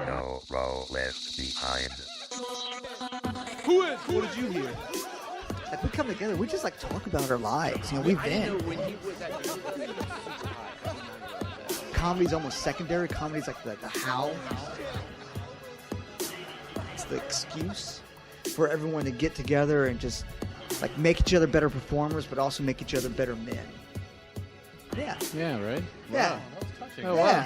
No row left behind. What did you hear? Like we come together, we just like talk about our lives. You know, we've been. Comedy's almost secondary. Comedy's like the how. It's the excuse for everyone to get together and just like make each other better performers, but also make each other better men. Yeah. Yeah, right? Yeah. Wow, that was touching. Oh, wow.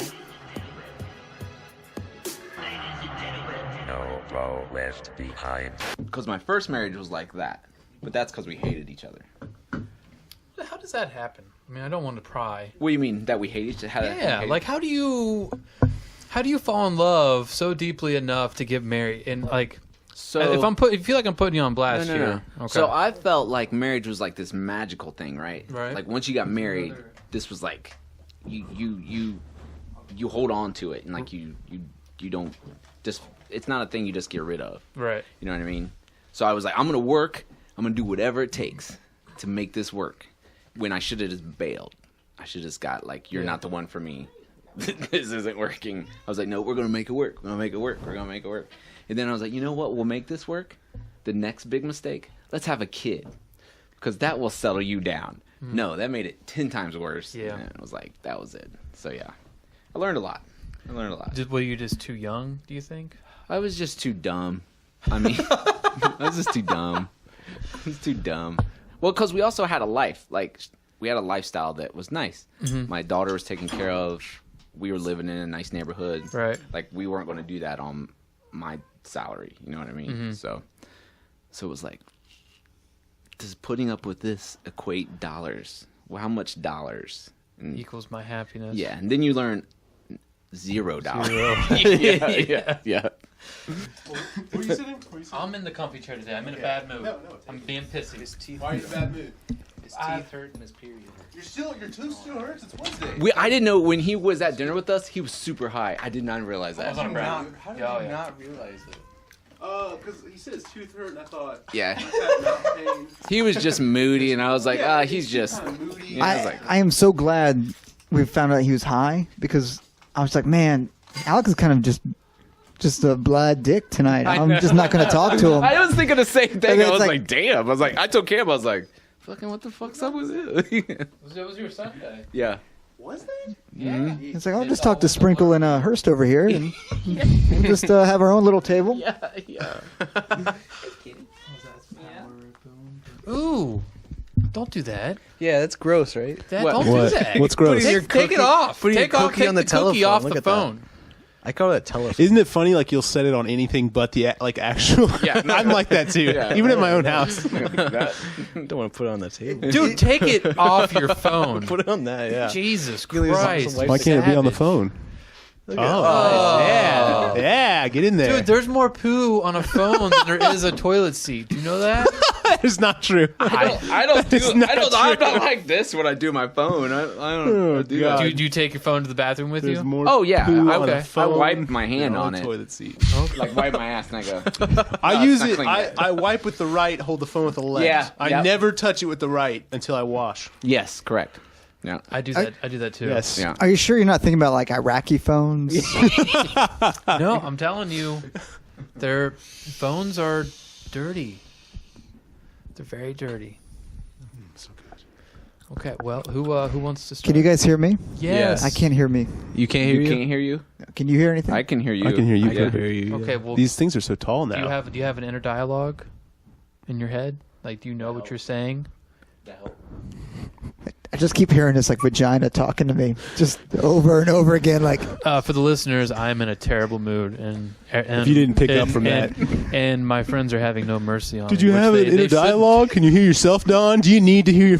No row left behind. Because my first marriage was like that. But that's because we hated each other. How does that happen? I mean, I don't want to pry. What do you mean that we hate each other? Yeah, like how do you fall in love so deeply enough to get married? And like, so if you feel like I'm putting you on blast here. Okay. So I felt like marriage was like this magical thing, right? Right. Like once you got married, this was like you hold on to it and like you don't just, it's not a thing you just get rid of. Right. You know what I mean? So I was like, I'm gonna work. I'm gonna do whatever it takes to make this work. When I should have just bailed. I should have just got like, you're not the one for me. This isn't working. I was like, no, we're gonna make it work. We're gonna make it work. We're gonna make it work. And then I was like, you know what will make this work? The next big mistake? Let's have a kid. Because that will settle you down. No, that made it 10 times worse. Yeah. And I was like, that was it. So yeah. I learned a lot. Were you just too young, do you think? I was just too dumb. I mean, I was just too dumb. I was too dumb. Well, because we also had a life. Like, we had a lifestyle that was nice. Mm-hmm. My daughter was taken care of. We were living in a nice neighborhood. Right. Like, we weren't going to do that on my salary. You know what I mean? Mm-hmm. So it was like, does putting up with this equate dollars? Well, how much dollars? And, Equals my happiness. yeah. And then you learn $0. Yeah. Were you sitting? I'm in the comfy chair today. I'm in a bad mood. No, I'm being pissy. Why are you in a bad mood? His teeth hurt and his period. Your tooth still hurts? It's Wednesday. I didn't know when he was at dinner with us, he was super high. I did not realize that. I was on a How break. did you not realize it? Because he said his tooth hurt, and I thought. Yeah. He had mouth pain. He was just moody, and I was like, he's just. Kind of moody. Yeah. I was like- I am so glad we found out he was high because I was like, man, Alex is kind of just a blood dick tonight. I'm just not going to talk to him. I was thinking the same thing. And I it's was like- like, damn. I was like, I told Cam, I was like, fucking what the fuck's up with it? It was your Sunday. Yeah. Was that? Yeah. It's like, I'll just talk to Sprinkle and Hurst over here, and we'll just have our own little table. Yeah. Ooh. Don't do that. Yeah, that's gross, right? Don't What? do that. What's gross? Take it off. Putting your Take off. cookie Take on the cookie telephone. off Look the at that. phone. I call it telephone. Isn't it funny? Like you'll set it on anything but the like actual. Yeah, no. I'm like that too. Yeah. Even at my own house. Don't want to put it on the table. Dude, take it off your phone. Put it on that, yeah. Jesus Give me some Christ. white Why can't it be on the Savage. phone? Look at Oh, yeah, yeah. Get in there. Dude, there's more poo on a phone than there is a toilet seat. Do you know that? That is not true. I don't do. not I'm true. not like this when I do my phone. I don't do God. that. Do you take your phone to the bathroom with There's you? more Oh, yeah. poo I- on a okay. I phone I wipe my hand than on a it. toilet seat. Like wipe my ass and I go. I No, use it's it. not clean yet. I wipe with the right, hold the phone with the left. Yeah, I yep. never touch it with the right until I wash. Yes, correct. Yeah. I do that. I do that too. Yes. Yeah. Are you sure you're not thinking about like Iraqi phones? No, I'm telling you, their phones are dirty. They're very dirty. So good. Okay, well, who wants to start? Can you guys hear me? Yes. I can't hear me. You can't hear You you? can't hear you. Can you hear anything? I can hear you. I can hear you. I can hear you. Okay, well, These things are so tall now. do you have an inner dialogue in your head? Like, do you know what you're saying? I just keep hearing this like vagina talking to me, just over and over again. Like, For the listeners, I'm in a terrible mood, and If you didn't pick up from that. and my friends are having no mercy on Did me. you which have they- it in they a shouldn't. dialogue? Can you hear yourself, Don? Do you need to hear your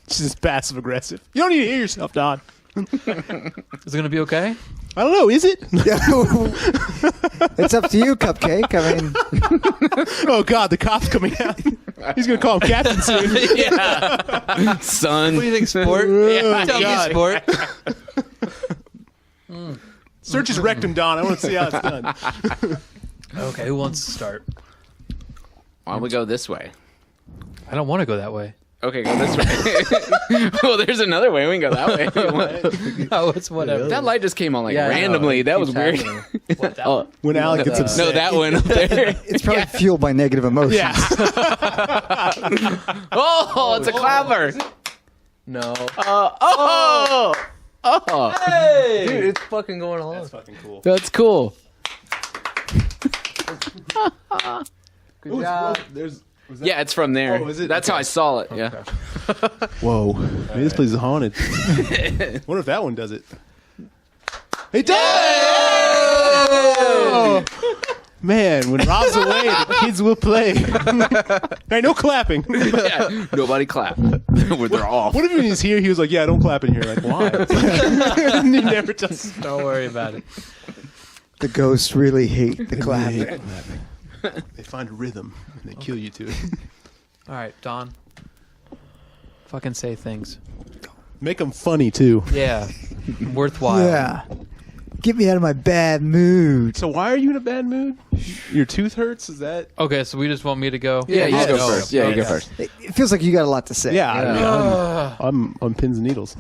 It's just passive aggressive. You don't need to hear yourself, Don. Is it gonna be okay? I don't know. Is it? it's up to you, Cupcake. I mean, Oh, God. The cop's coming out. He's going to call him Captain soon. Yeah. Son. What do you think, sport? Oh, Tell God. me, sport. Search his rectum, Don. I want to see how it's done. Okay, who wants to start? Why don't we go this way? I don't want to go that way. Okay, go this way. Well, there's another way. We can go that way. No, it's whatever. That light just came on like Yeah, I know. randomly. That was Keeps weird. happening. What, that Oh, one? When Alec gets upset. no, that one up there. It's probably fueled by negative emotions. Yeah. Oh, it's a clapper. No. Oh. Hey! Dude, it's fucking going on. That's fucking cool. That's cool. Good job. There's. Yeah, it's from there. Oh, is it? That's how I saw it. Yeah. Whoa. Maybe this place is haunted. Wonder if that one does it. It does! Man, when Rob's away, the kids will play. Hey, no clapping. Yeah. Nobody clap. They're off. What if he was here? He was like, "Yeah, don't clap in here." Like, why? He never does. Don't worry about it. The ghosts really hate the clap. They hate clapping. They find a rhythm and they kill you to it. All right, Don. Fucking say things. Make them funny too. Yeah. Worthwhile. Yeah. Get me out of my bad mood. So why are you in a bad mood? Your tooth hurts? Is that? Okay, so we just want me to go? Yeah, you I'll go first. Yeah, you go Okay. first. It feels like you got a lot to say. Yeah, I mean, I'm on pins and needles.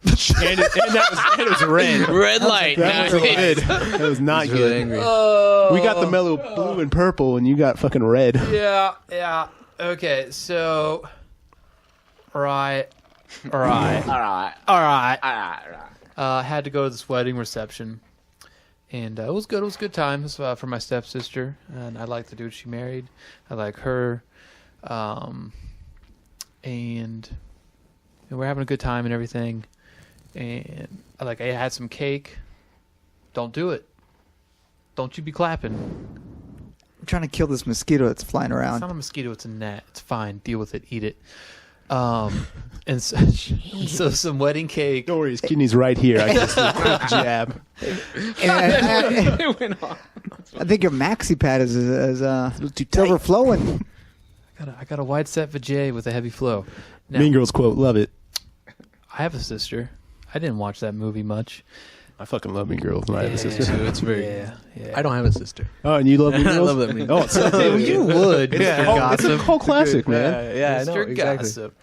and it was red. Red light. That was good. That was not He's good. really angry. We got the mellow blue and purple, and you got fucking red. Yeah. Okay, so. Right. All right. Had to go to this wedding reception. And it was good. It was a good time. It was for my stepsister. And I like the dude she married. I like her. And we're having a good time and everything. And I had some cake. Don't do it. Don't you be clapping. I'm trying to kill this mosquito that's flying It's around. not a mosquito. It's a gnat. It's fine. Deal with it. Eat it. And so some wedding cake. Don't worry, his kidney's right here. I just did a quick jab. And It went off. I think your maxi pad is overflowing. I got a wide set vajay with a heavy flow. Now, Mean Girls quote, love it. I have a sister. I didn't watch that movie much. I fucking love Mean Girls. I have a sister. So it's very. Yeah. I don't have a sister. Oh, and you love Mean I Girls? love that Mean Oh, Girls. it's so good. You would. It's a cult classic, man. Yeah, I know. Mr. Exactly. Gossip.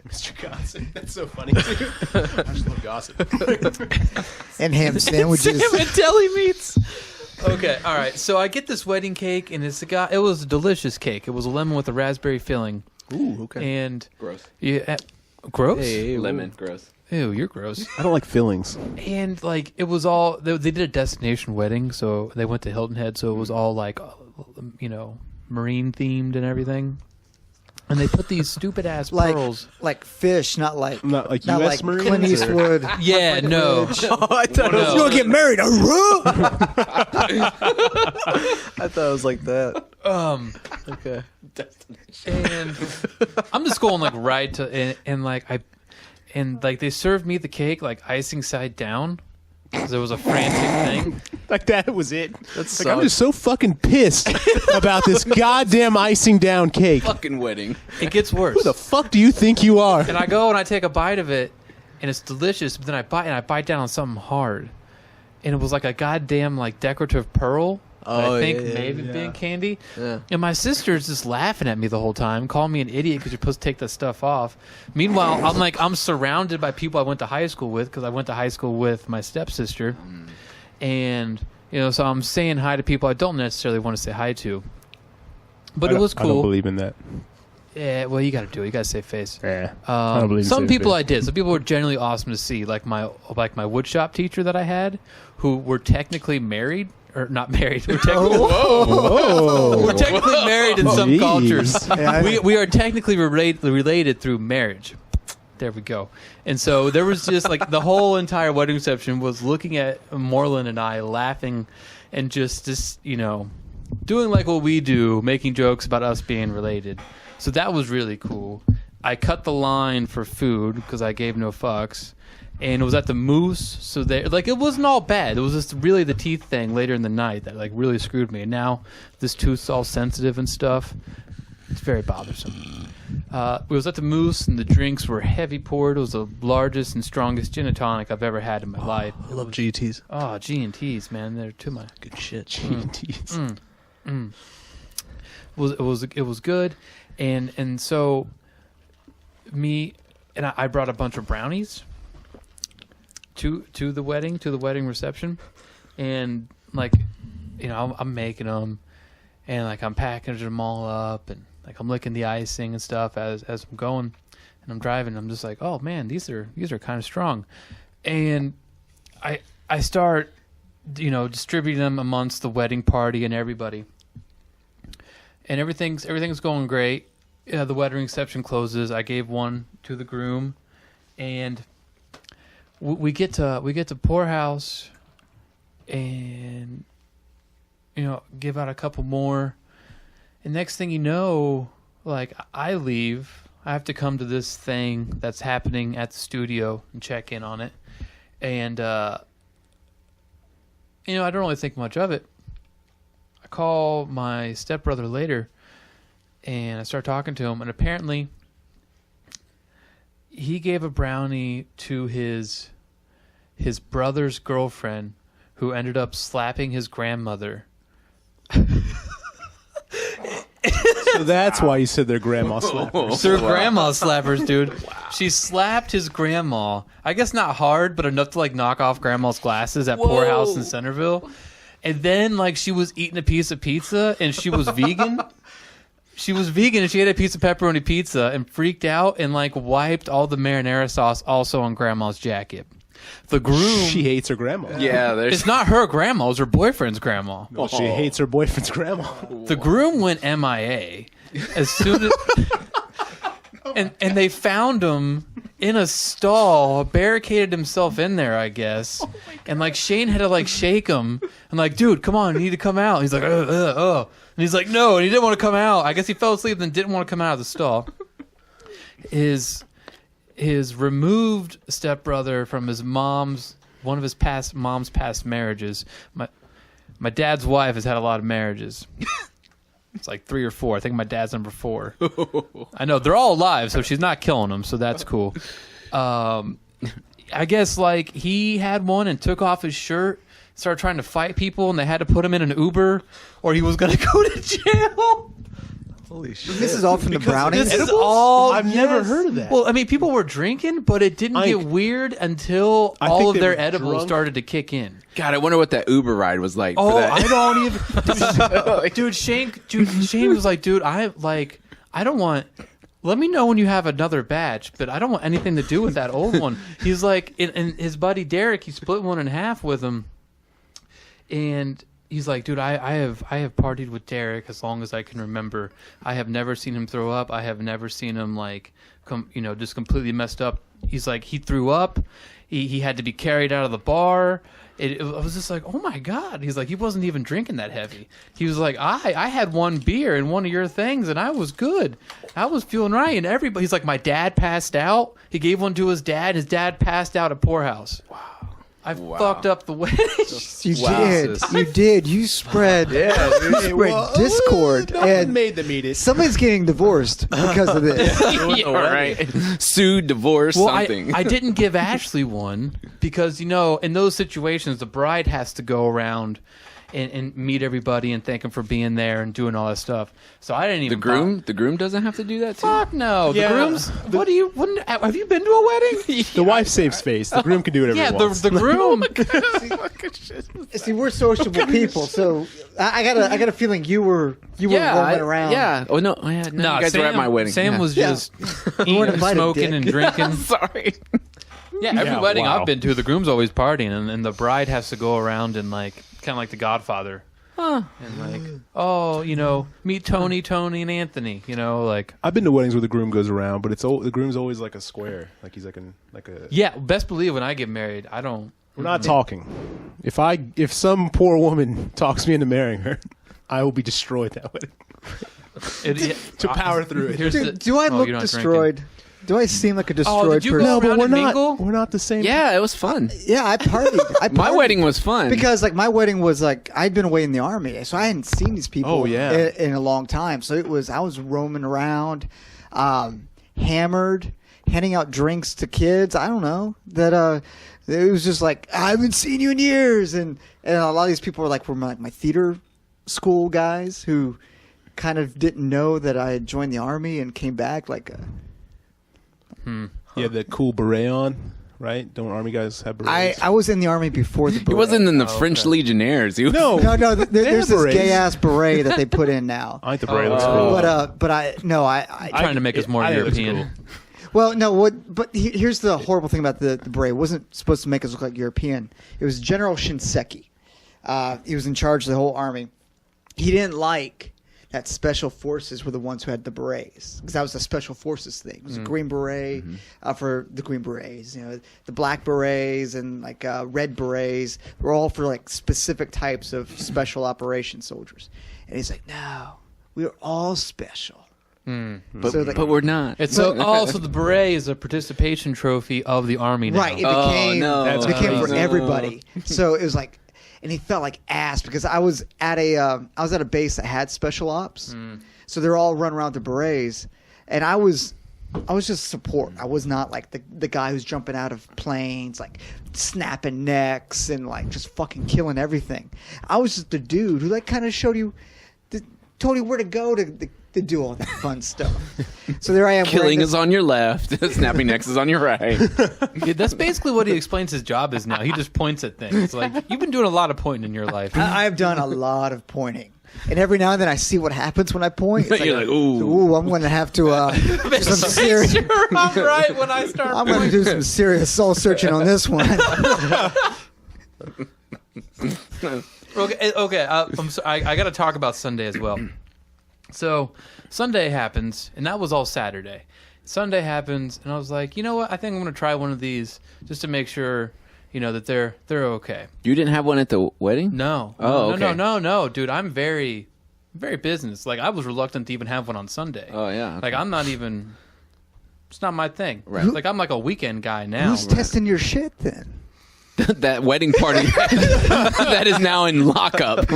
Mr. Gossip. That's so funny, too. I just love gossip. And ham sandwiches. Sam and deli meats. Okay, all right. So I get this wedding cake, and it was a delicious cake. It was a lemon with a raspberry filling. Ooh, okay. And Gross. gross? Hey, Lemon. Gross. Ew, you're gross. I don't like fillings. And it was all they did a destination wedding, so they went to Hilton Head, so it was all marine themed and everything. And they put these stupid ass pearls. Like fish, not like Not like not U.S. like Marines? Clint Eastwood. Yeah, no. I thought No. You want to get married? I thought it was like that. Okay. And I'm just going right to and they served me the cake icing side down. 'Cause it was a frantic thing. Like that was it. That's Like, I'm just so fucking pissed about this goddamn icing down cake. Fucking wedding. It gets worse. Who the fuck do you think you are? And I go and I take a bite of it, and it's delicious. But then I bite down on something hard, and it was like a goddamn decorative pearl. Oh, I think yeah, maybe yeah. being candy. Yeah. And my sister's just laughing at me the whole time, calling me an idiot because you're supposed to take that stuff off. Meanwhile, I'm surrounded by people I went to high school with because I went to high school with my stepsister, and so I'm saying hi to people I don't necessarily want to say hi to. But it was I don't cool. believe in that. Yeah, well, you got to do it. You got to save face. Yeah. I don't believe in Some saving people face. I did. Some people were genuinely awesome to see, like my woodshop teacher that I had, who were technically married or not married. We're technically, we're technically married in some Jeez. cultures. Yeah, We are technically related through marriage. There we go. And so there was just the whole entire wedding reception was looking at Moreland and I laughing and just doing what we do, making jokes about us being related. So that was really cool. I cut the line for food because I gave no fucks. And it was at the Moose, so it wasn't all bad. It was just really the teeth thing later in the night that really screwed me. And now this tooth's all sensitive and stuff. It's very bothersome. It was at the Moose, and the drinks were heavy poured. It was the largest and strongest gin and tonic I've ever had in my life. I love GTs. Oh, G&T's, man, they're too much. Good shit. It it was good, and so me and I brought a bunch of brownies to the wedding reception, and like, you know, I'm making them, and like I'm packaging them all up, and like I'm licking the icing and stuff as I'm going, and I'm driving. I'm just like, oh man, these are kind of strong, and I start, you know, distributing them amongst the wedding party and everybody, and everything's going great. The wedding reception closes. I gave one to the groom, and we get to Poorhouse, and you know, give out a couple more, and next thing you know, like I leave. I have to come to this thing that's happening at the studio and check in on it, and you know, I don't really think much of it. I call my stepbrother later, and I start talking to him, and apparently he gave a brownie to his brother's girlfriend, who ended up slapping his grandmother. So that's why you said they're grandma slappers. They're grandma slappers, dude. She slapped his grandma. I guess not hard, but enough to like knock off grandma's glasses at Poorhouse in Centerville. And then like she was eating a piece of pizza, and she was vegan. She was vegan, and she ate a piece of pepperoni pizza and freaked out and like wiped all the marinara sauce also on grandma's jacket. The groom, She hates her grandma. Yeah, there's it's not her grandma, it was her boyfriend's grandma. Well, she hates her boyfriend's grandma. The groom went MIA as soon as and they found him in a stall, barricaded himself in there, I guess. And like Shane had to like shake him and like, dude, come on, you need to come out. And he's like, and he's like, no, and he didn't want to come out. I guess he fell asleep and didn't want to come out of the stall. His removed stepbrother from his one of his mom's past marriages. My dad's wife has had a lot of marriages. It's like 3 or 4. I think my dad's number 4. I know they're all alive, so she's not killing them, so that's cool. I guess like he had one and took off his shirt, started trying to fight people, and they had to put him in an Uber, or he was going to go to jail. Holy shit. This is all from the brownies. This is all. I've never heard of that. Well, I mean, people were drinking, but it didn't get weird until I all think of they their were edibles drunk. started to kick in. God, I wonder what that Uber ride was like. Oh, for that. I don't even. Dude, Shane was like, dude, I don't want. Let me know when you have another batch, but I don't want anything to do with that old one. He's like, and his buddy Derek, he split one in half with him, and he's like, dude, I have partied with Derek as long as I can remember. I have never seen him throw up. I have never seen him like, just completely messed up. He's like, he threw up. He had to be carried out of the bar. It was just like, oh my God. He's like, he wasn't even drinking that heavy. He was like, I had one beer and one of your things, and I was good. I was feeling right. And everybody, he's like, my dad passed out. He gave one to his dad. His dad passed out at Poorhouse. Wow. I fucked up the wedding. You did. You spread. Discord, Nothing and made them eat it. somebody's getting divorced because of this. Yeah, right. Sued, divorced, Well, something. I didn't give Ashley one because, you know, in those situations, the bride has to go around and meet everybody and thank them for being there and doing all that stuff. So I didn't even. The groom doesn't have to do that too. Fuck no. Yeah. The groom's. Have you been to a wedding? The wife saves face. The groom can do whatever Yeah, he wants. the groom. See, we're sociable people, so I got a feeling you were roaming around. Yeah. Oh no. Yeah, no, you guys were at my wedding. Sam Yeah. was just eating weren't and invited, smoking dick. and drinking. Sorry. Yeah, every Yeah, wedding wow. I've been to, the groom's always partying, and the bride has to go around and like kind of like The Godfather. And like, oh, you know, meet Tony, and Anthony. You know, like, I've been to weddings where the groom goes around, but the groom's always like a square, like he's like a. yeah, best believe when I get married, I don't. We're not talking. If some poor woman talks me into marrying her, I will be destroyed that wedding. To power through it. Here's the- Do I oh, look you're not destroyed? drinking. Do I seem like a destroyed Oh, did you person? go No, but around we're and not. mingle? We're not the same. Yeah, it was fun. Yeah, I partied. My wedding was fun. Because like my wedding was like I'd been away in the army, so I hadn't seen these people Oh, yeah. in a long time. So I was roaming around, hammered, handing out drinks to kids. I don't know that it was just like I haven't seen you in years, and a lot of these people were like my theater school guys who kind of didn't know that I had joined the army and came back like You have that cool beret on, right? Don't army guys have berets? I was in the army before the beret. He wasn't in the French Legionnaires. He was, No. No, there's this berets. gay ass beret that they put in now. I think the beret looks cool. But I Trying to make us more I think it looks European. cool. well, no, but here's the horrible thing about the beret. It wasn't supposed to make us look like European. It was General Shinseki. He was in charge of the whole army. He didn't like that special forces were the ones who had the berets, because that was a special forces thing. It was a green beret for the green berets. You know, the black berets and like red berets were all for like specific types of special operations soldiers. And he's like, no, we're all special. but, So, like- but we're not. It's so the beret is a participation trophy of the army now. Right, it became for No. everybody. So it was like, and he felt like ass because I was at a base that had special ops, so they're all running around with the berets, and I was just support. I was not like the guy who's jumping out of planes, like snapping necks and like just fucking killing everything. I was just the dude who like kind of told you where to go to do all that fun stuff. So there I am. Killing is on your left. Snapping necks is on your right. Yeah, that's basically what he explains his job is now. He just points at things. Like, you've been doing a lot of pointing in your life. I've done a lot of pointing. And every now and then I see what happens when I point. It's You're like, ooh. I'm going to have to do some serious. Sure, I'm right when I start I'm going to do some serious soul searching on this one. Okay. I got to talk about Sunday as well. So Sunday happens, and that was all Saturday. Sunday happens, and I was like, you know what? I think I'm going to try one of these just to make sure, that they're okay. You didn't have one at the wedding? No. Oh, okay. No, dude. I'm very, very business. Like, I was reluctant to even have one on Sunday. Oh, yeah. Like, I'm not even. It's not my thing. Right. Like, I'm like a weekend guy now. Who's testing your shit then? That wedding party that is now in lockup.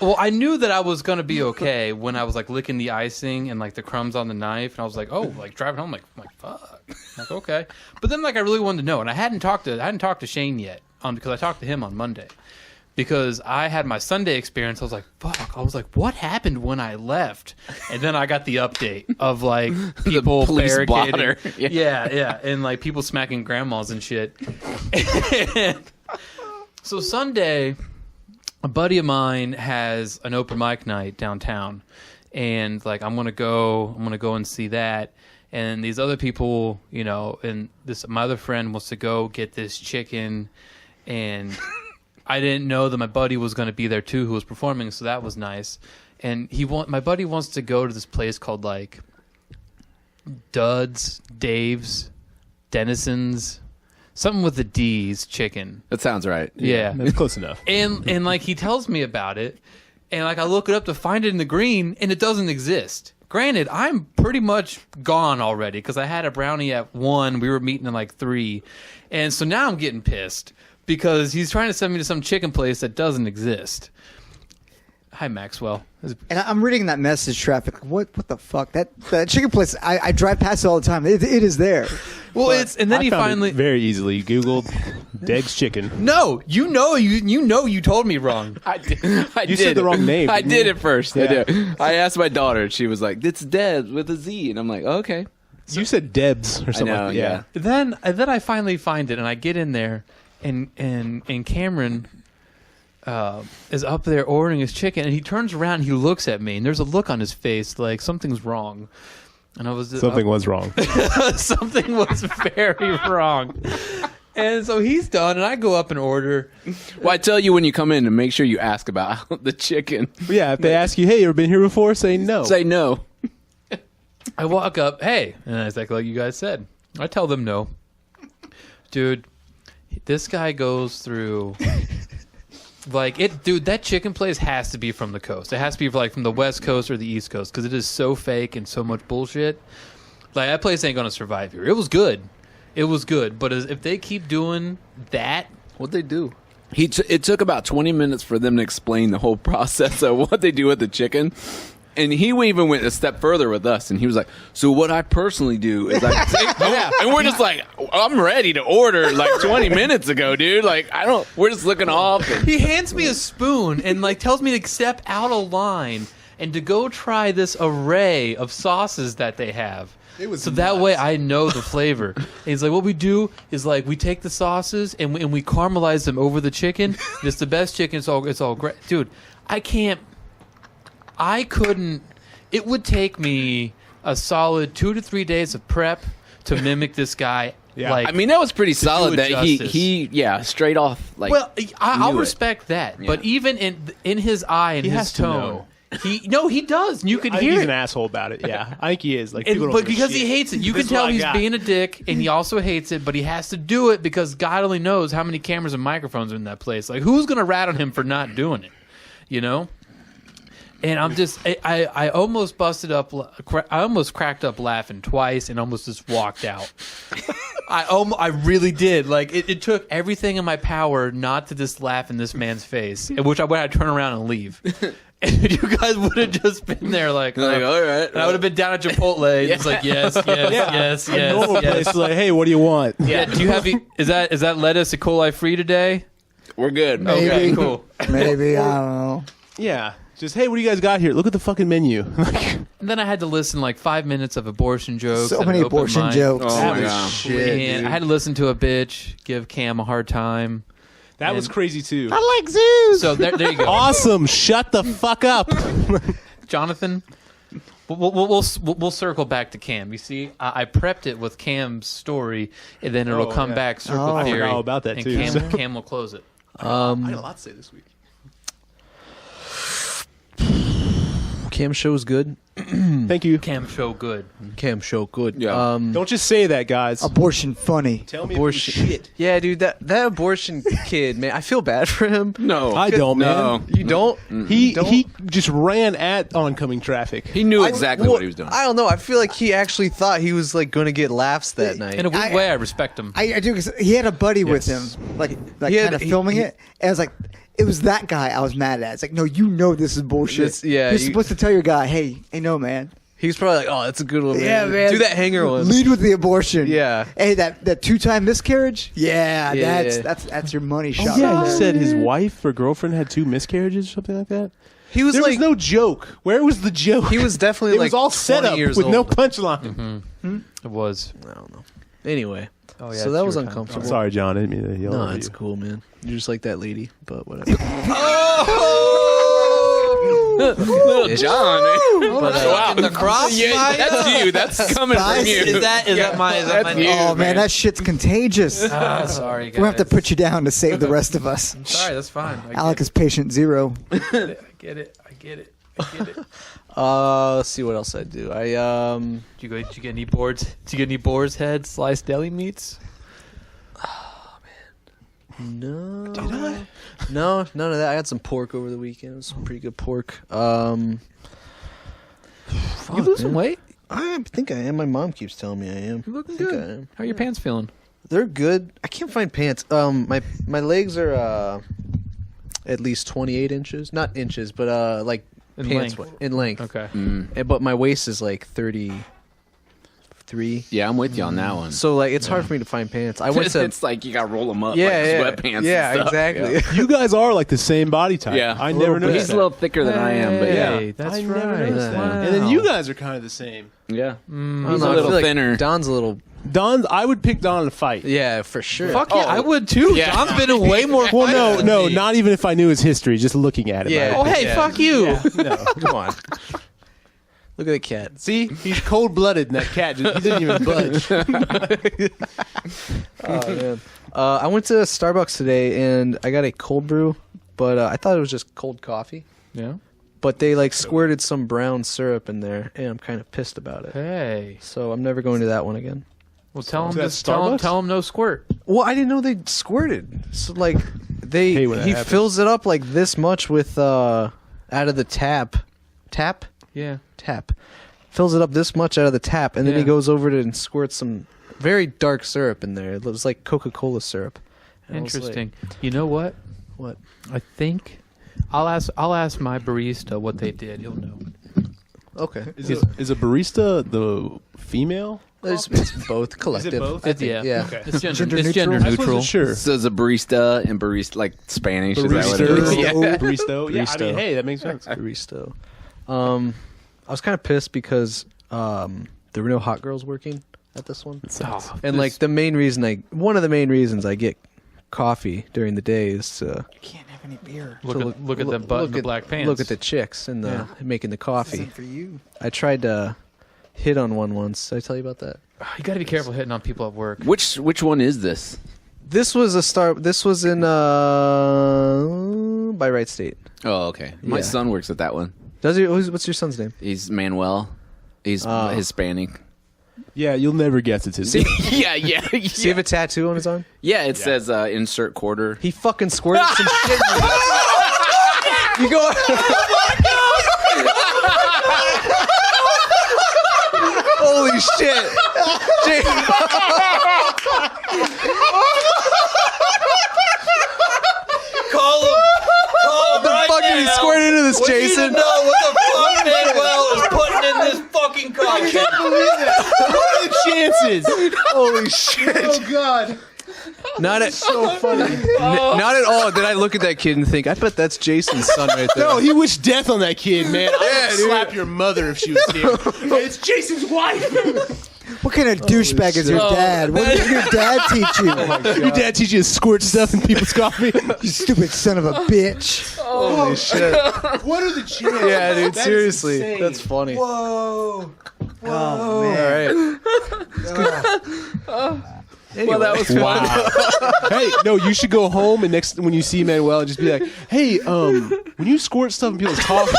Well, I knew that I was gonna be okay when I was like licking the icing and like the crumbs on the knife, and I was like, oh, like driving home, like fuck, like okay. But then like I really wanted to know, and I hadn't talked to Shane yet, because I talked to him on Monday, because I had my Sunday experience. I was like, fuck. I was like, what happened when I left? And then I got the update of like people police barricading. blotter. Yeah, and like people smacking grandmas and shit. So Sunday, a buddy of mine has an open mic night downtown, and like I'm gonna go and see that. And these other people, and my other friend wants to go get this chicken, and I didn't know that my buddy was going to be there too, who was performing, so that was nice. And my buddy wants to go to this place called like Dave's, Denison's, something with the D's chicken. That sounds right. Yeah. That's close enough. And like he tells me about it, and like I look it up to find it in the green, and it doesn't exist. Granted, I'm pretty much gone already because I had a brownie at 1. We were meeting at like 3, and so now I'm getting pissed because he's trying to send me to some chicken place that doesn't exist. Hi, Maxwell. And I'm reading that message traffic. What the fuck? That chicken place, I drive past it all the time. It is there. Well, and then I he found finally it very easily Googled Deg's chicken. No, you told me wrong. I did. You said the wrong name. I didn't did you? at first. Yeah. I did. I asked my daughter, and she was like, "It's Deb with a Z," and I'm like, "Okay." You said Debs or something. know, like yeah. Then I finally find it, and I get in there, and Cameron is up there ordering his chicken, and he turns around, and he looks at me, and there's a look on his face like something's wrong. And I was Something was wrong. something was very wrong. And so he's done, and I go up and order. Well, I tell you when you come in to make sure you ask about the chicken. Yeah, if they ask you, hey, you ever been here before? Say no. Say no. I walk up, hey, and it's like you guys said. I tell them no. Dude, this guy goes through that chicken place has to be from the coast. It has to be from the West Coast or the East Coast because it is so fake and so much bullshit. Like, that place ain't gonna survive here. It was good, but if they keep doing that, What'd they do? It took about 20 minutes for them to explain the whole process of what they do with the chicken. And he even went a step further with us, and he was like, so what I personally do is I take, and we're just like, I'm ready to order like 20 minutes ago, dude. Like, we're just looking off. And, he hands me a spoon and like tells me to step out of line and to go try this array of sauces that they have. It was so that way nuts. I know the flavor. And he's like, what we do is like we take the sauces and we caramelize them over the chicken. It's the best chicken. It's all great, dude. I couldn't. It would take me a solid 2 to 3 days of prep to mimic this guy. Yeah. Like, I mean, that was pretty do solid. it That justice. he straight off like. well, I'll knew it. respect that, but Yeah. even in his eye and He his has to tone, know. he does. And you can I think hear he's it. an asshole about it. Yeah, I think he is. Like, And- people don't but give a because shit. he hates it, you This can is what tell I he's got. being a dick, and he also hates it. But he has to do it because God only knows how many cameras and microphones are in that place. Like, who's gonna rat on him for not doing it? You know. And I'm just, I almost busted up, I almost cracked up laughing twice, and almost just walked out. I really did. Like it took everything in my power not to just laugh in this man's face, at which I would have to turn around and leave. And you guys would have just been there, like all right. and I would have been down at Chipotle, just like yes, yes. Normal place, like, hey, what do you want? Yeah. Do you have? Is that lettuce E. coli free today? We're good. Maybe. Okay, cool. Maybe, I don't know. Yeah. Just, hey, what do you guys got here? Look at the fucking menu. And then I had to listen like 5 minutes of abortion jokes. So at many an open abortion mic. jokes. Oh my was god. Shit, And dude. I had to listen to a bitch give Cam a hard time. That was crazy, too. I like zoos. So there you go. Awesome. Shut the fuck up. Jonathan, we'll circle back to Cam. You see, I prepped it with Cam's story, and then it'll Oh, come yeah. back circle Oh. I theory. forgot all about that, and too, Cam, so. Cam will close it. I had a lot to say this week. Cam show's good. Thank you. Cam show good. Cam show good. Yeah. Don't just say that, guys. Abortion funny. Tell me Abortion. shit. Yeah, dude, that abortion kid, man, I feel bad for him. No, I don't, no. man. You don't? He just ran at oncoming traffic. He knew exactly what he was doing. I don't know. I feel like he actually thought he was like going to get laughs that night. In a weird way, I respect him. I do, because he had a buddy with Yes. him, like He had- kind of filming it. And I was like, it was that guy I was mad at. It's like, no, you know this is bullshit. Yeah, You're you- supposed to tell your guy, hey, no, man. He was probably like, "Oh, that's a good one, man. Yeah, man. Do that hanger one." Lead with the abortion. Yeah. Hey, that 2-time miscarriage? Yeah, Yeah. that's your money shot. Yeah, right he there. said his wife or girlfriend had 2 miscarriages or something like that. He was There like, was no joke. Where was the joke? he was definitely It like was all set 20 up years with no old. punchline. It was. I don't know. Anyway, Oh, yeah, so it's that was your time. uncomfortable. I'm sorry, John. I didn't mean to yell No, at it's you. cool, man. You're just like that lady, but whatever. Little John. Wow. In the cross. Yeah, that's you. That's coming from you. Is that my That's you, Oh, man, that shit's contagious. sorry, guys. We'll have to put you down to save the rest of us. Sorry, that's fine. I Alec is patient 0. get it. I get it. Did Let's see what else I do. you get any boards? Did you get any boar's head sliced deli meats? No. Did I? No, none of that. I had some pork over the weekend. It was some pretty good pork. You losing weight? I think I am. My mom keeps telling me I am. You're looking I think good. I am. How are your pants feeling? They're good. I can't find pants. My legs are at least 28 inches. Not inches, but like In pants length. in length. Okay. But my waist is like 33. Yeah, I'm with you on that one. So like it's hard for me to find pants. I went to It's like you got to roll them up yeah, like sweatpants. yeah, and stuff. exactly. Yeah. You guys are like the same body type. Yeah. I A never little bit. noticed He's that. a little thicker than I am, but yeah. Hey, that's I right. never noticed that. Wow. And then you guys are kind of the same. Yeah. I don't He's know, a I little feel like thinner. Don's a little. Don, I would pick Don in a fight. Yeah, for sure. Fuck yeah, I would too. Yeah. John's been in way more. Well, fights no, than me. not even if I knew his history. Just looking at it. Yeah. Oh, hey, Yeah. fuck you. No. Come on. Look at the cat. See, he's cold-blooded, and that cat he didn't even budge. Oh man. I went to Starbucks today and I got a cold brew, but I thought it was just cold coffee. Yeah. But they like squirted some brown syrup in there, and I'm kind of pissed about it. Hey. So I'm never going to that one again. Well, tell him. Is that Just tell him. Starbucks? Tell him no squirt. Well, I didn't know they squirted. So like Hate when that he happens. fills it up like this much with out of the tap, Yeah. fills it up this much out of the tap, and then he Yeah. goes over to and squirts some very dark syrup in there. It was like Coca-Cola syrup. And I was like, Interesting. You know what? what? I think I'll ask my barista what they did. He'll know. Okay. Is a barista the female? It's both collective. both? I think, Yeah. yeah. Okay. It's gender, Gender it's gender neutral? I neutral. wasn't sure. So is a barista and barista like Spanish? Is that what it Barista. is? Barista. Yeah, I Barista. mean, hey, that makes sense. Barista. I was kind of pissed because there were no hot girls working at this one. And like one of the main reasons I get coffee during the day is to You can't have any beer. Look at the butt in the black pants. look at the chicks and making the This coffee. isn't for you. I tried to hit on one once. Did I tell you about that? You got to be careful hitting on people at work. Which one is this? This was This was in by Wright State. Oh, okay. My Yeah. son works at that one. Does he? What's your son's name? He's Manuel. He's Hispanic. Yeah, you'll never guess it's his. yeah. Does he have a tattoo on his arm? Yeah, it says insert quarter. He fucking squirted some shit in me. You go. Holy shit! Call him The fuck did he squirt into this, Jason? know what the fuck Manuel is putting in this fucking coffee. What are the chances? Holy shit! Oh God! Not at So funny. not at all. Did I look at that kid and think, I bet that's Jason's son right there? No, he wished death on that kid, man. I Yeah, would dude. slap your mother if she was here. Hey, it's Jason's wife. What kind of douchebag is your dad? What did your dad teach you? Your dad teach you to squirt stuff in people's coffee? You stupid son of a bitch. Holy shit! What are the chances? Yeah, dude. That is Seriously, insane. that's funny. Whoa. Oh, All man. right. Well, that was Wow. Hey, no, you should go home and when you see Manuel, just be like, "Hey, when you squirt stuff in people's coffee,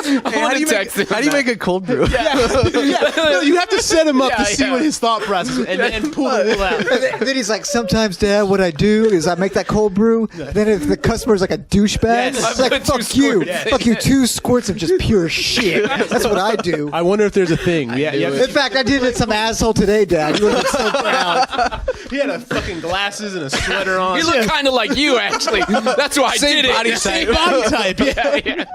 Hey, how do you make a cold brew? no, you have to set him up to see what his thought process is, and then pull the wool out." And then he's like, sometimes, Dad, what I do is I make that cold brew. Then if the customer's like a douchebag, Yes. it's like, fuck you. Fuck you, 2 squirts of just pure shit. That's what I do. I wonder if there's a thing. Yeah, In fact, I did it to some asshole today, Dad. You would have been so proud. he had a fucking glasses and a sweater on. You look kind of like you, actually. That's why I did it. body Same body type. Yeah. yeah.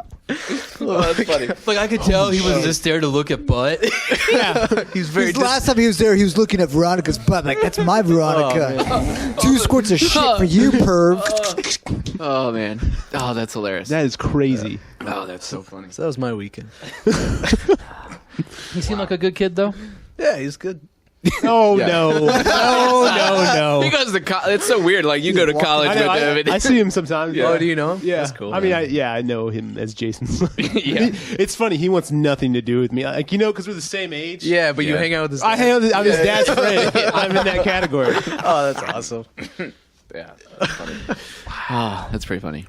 Oh, that's funny. Like I could tell he was just there to look at butt. He's very. Last time he was there, he was looking at Veronica's butt. Like, that's my Veronica. 2 squirts of shit for you, perv. Oh man. Oh, that's hilarious. That is crazy. Oh, that's so funny. So that was my weekend. He seemed like a good kid, though. Yeah, he's good. Oh Yeah. no. He goes to college. It's so weird. Like you go to college I, know, with him. I see him sometimes. Oh, do you know him? Yeah, That's cool. I mean, I know him as Jason. Yeah. It's funny. He wants nothing to do with me, like because we're the same age. Yeah, but you Yeah. hang out with his. I hang out. I'm his dad's friend. I'm in that category. Oh, that's awesome. Yeah. That's funny. Ah, that's pretty funny.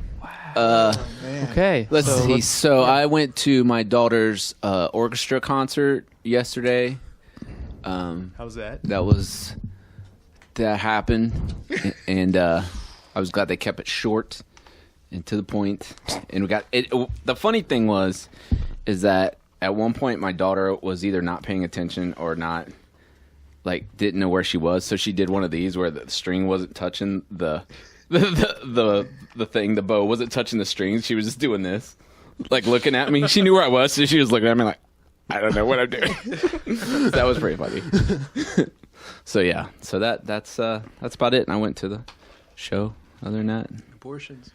Okay. Let's see. So I went to my daughter's orchestra concert yesterday. How's that? That happened, and I was glad they kept it short and to the point. And we got it. The funny thing is that at one point my daughter was either not paying attention or not, like didn't know where she was. So she did one of these where the string wasn't touching the thing, the bow wasn't touching the strings. She was just doing this, like looking at me. She knew where I was, so she was looking at me like, I don't know what I'm doing. That was pretty funny. So yeah, so that's about it. And I went to the show. Other than that, Abortions.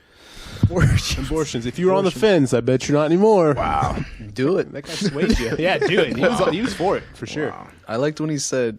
Abortions. If you were on the fence, I bet you're not anymore. Wow. Do it. That guy swayed you. Yeah, do it. He was for it for sure. I liked when he said,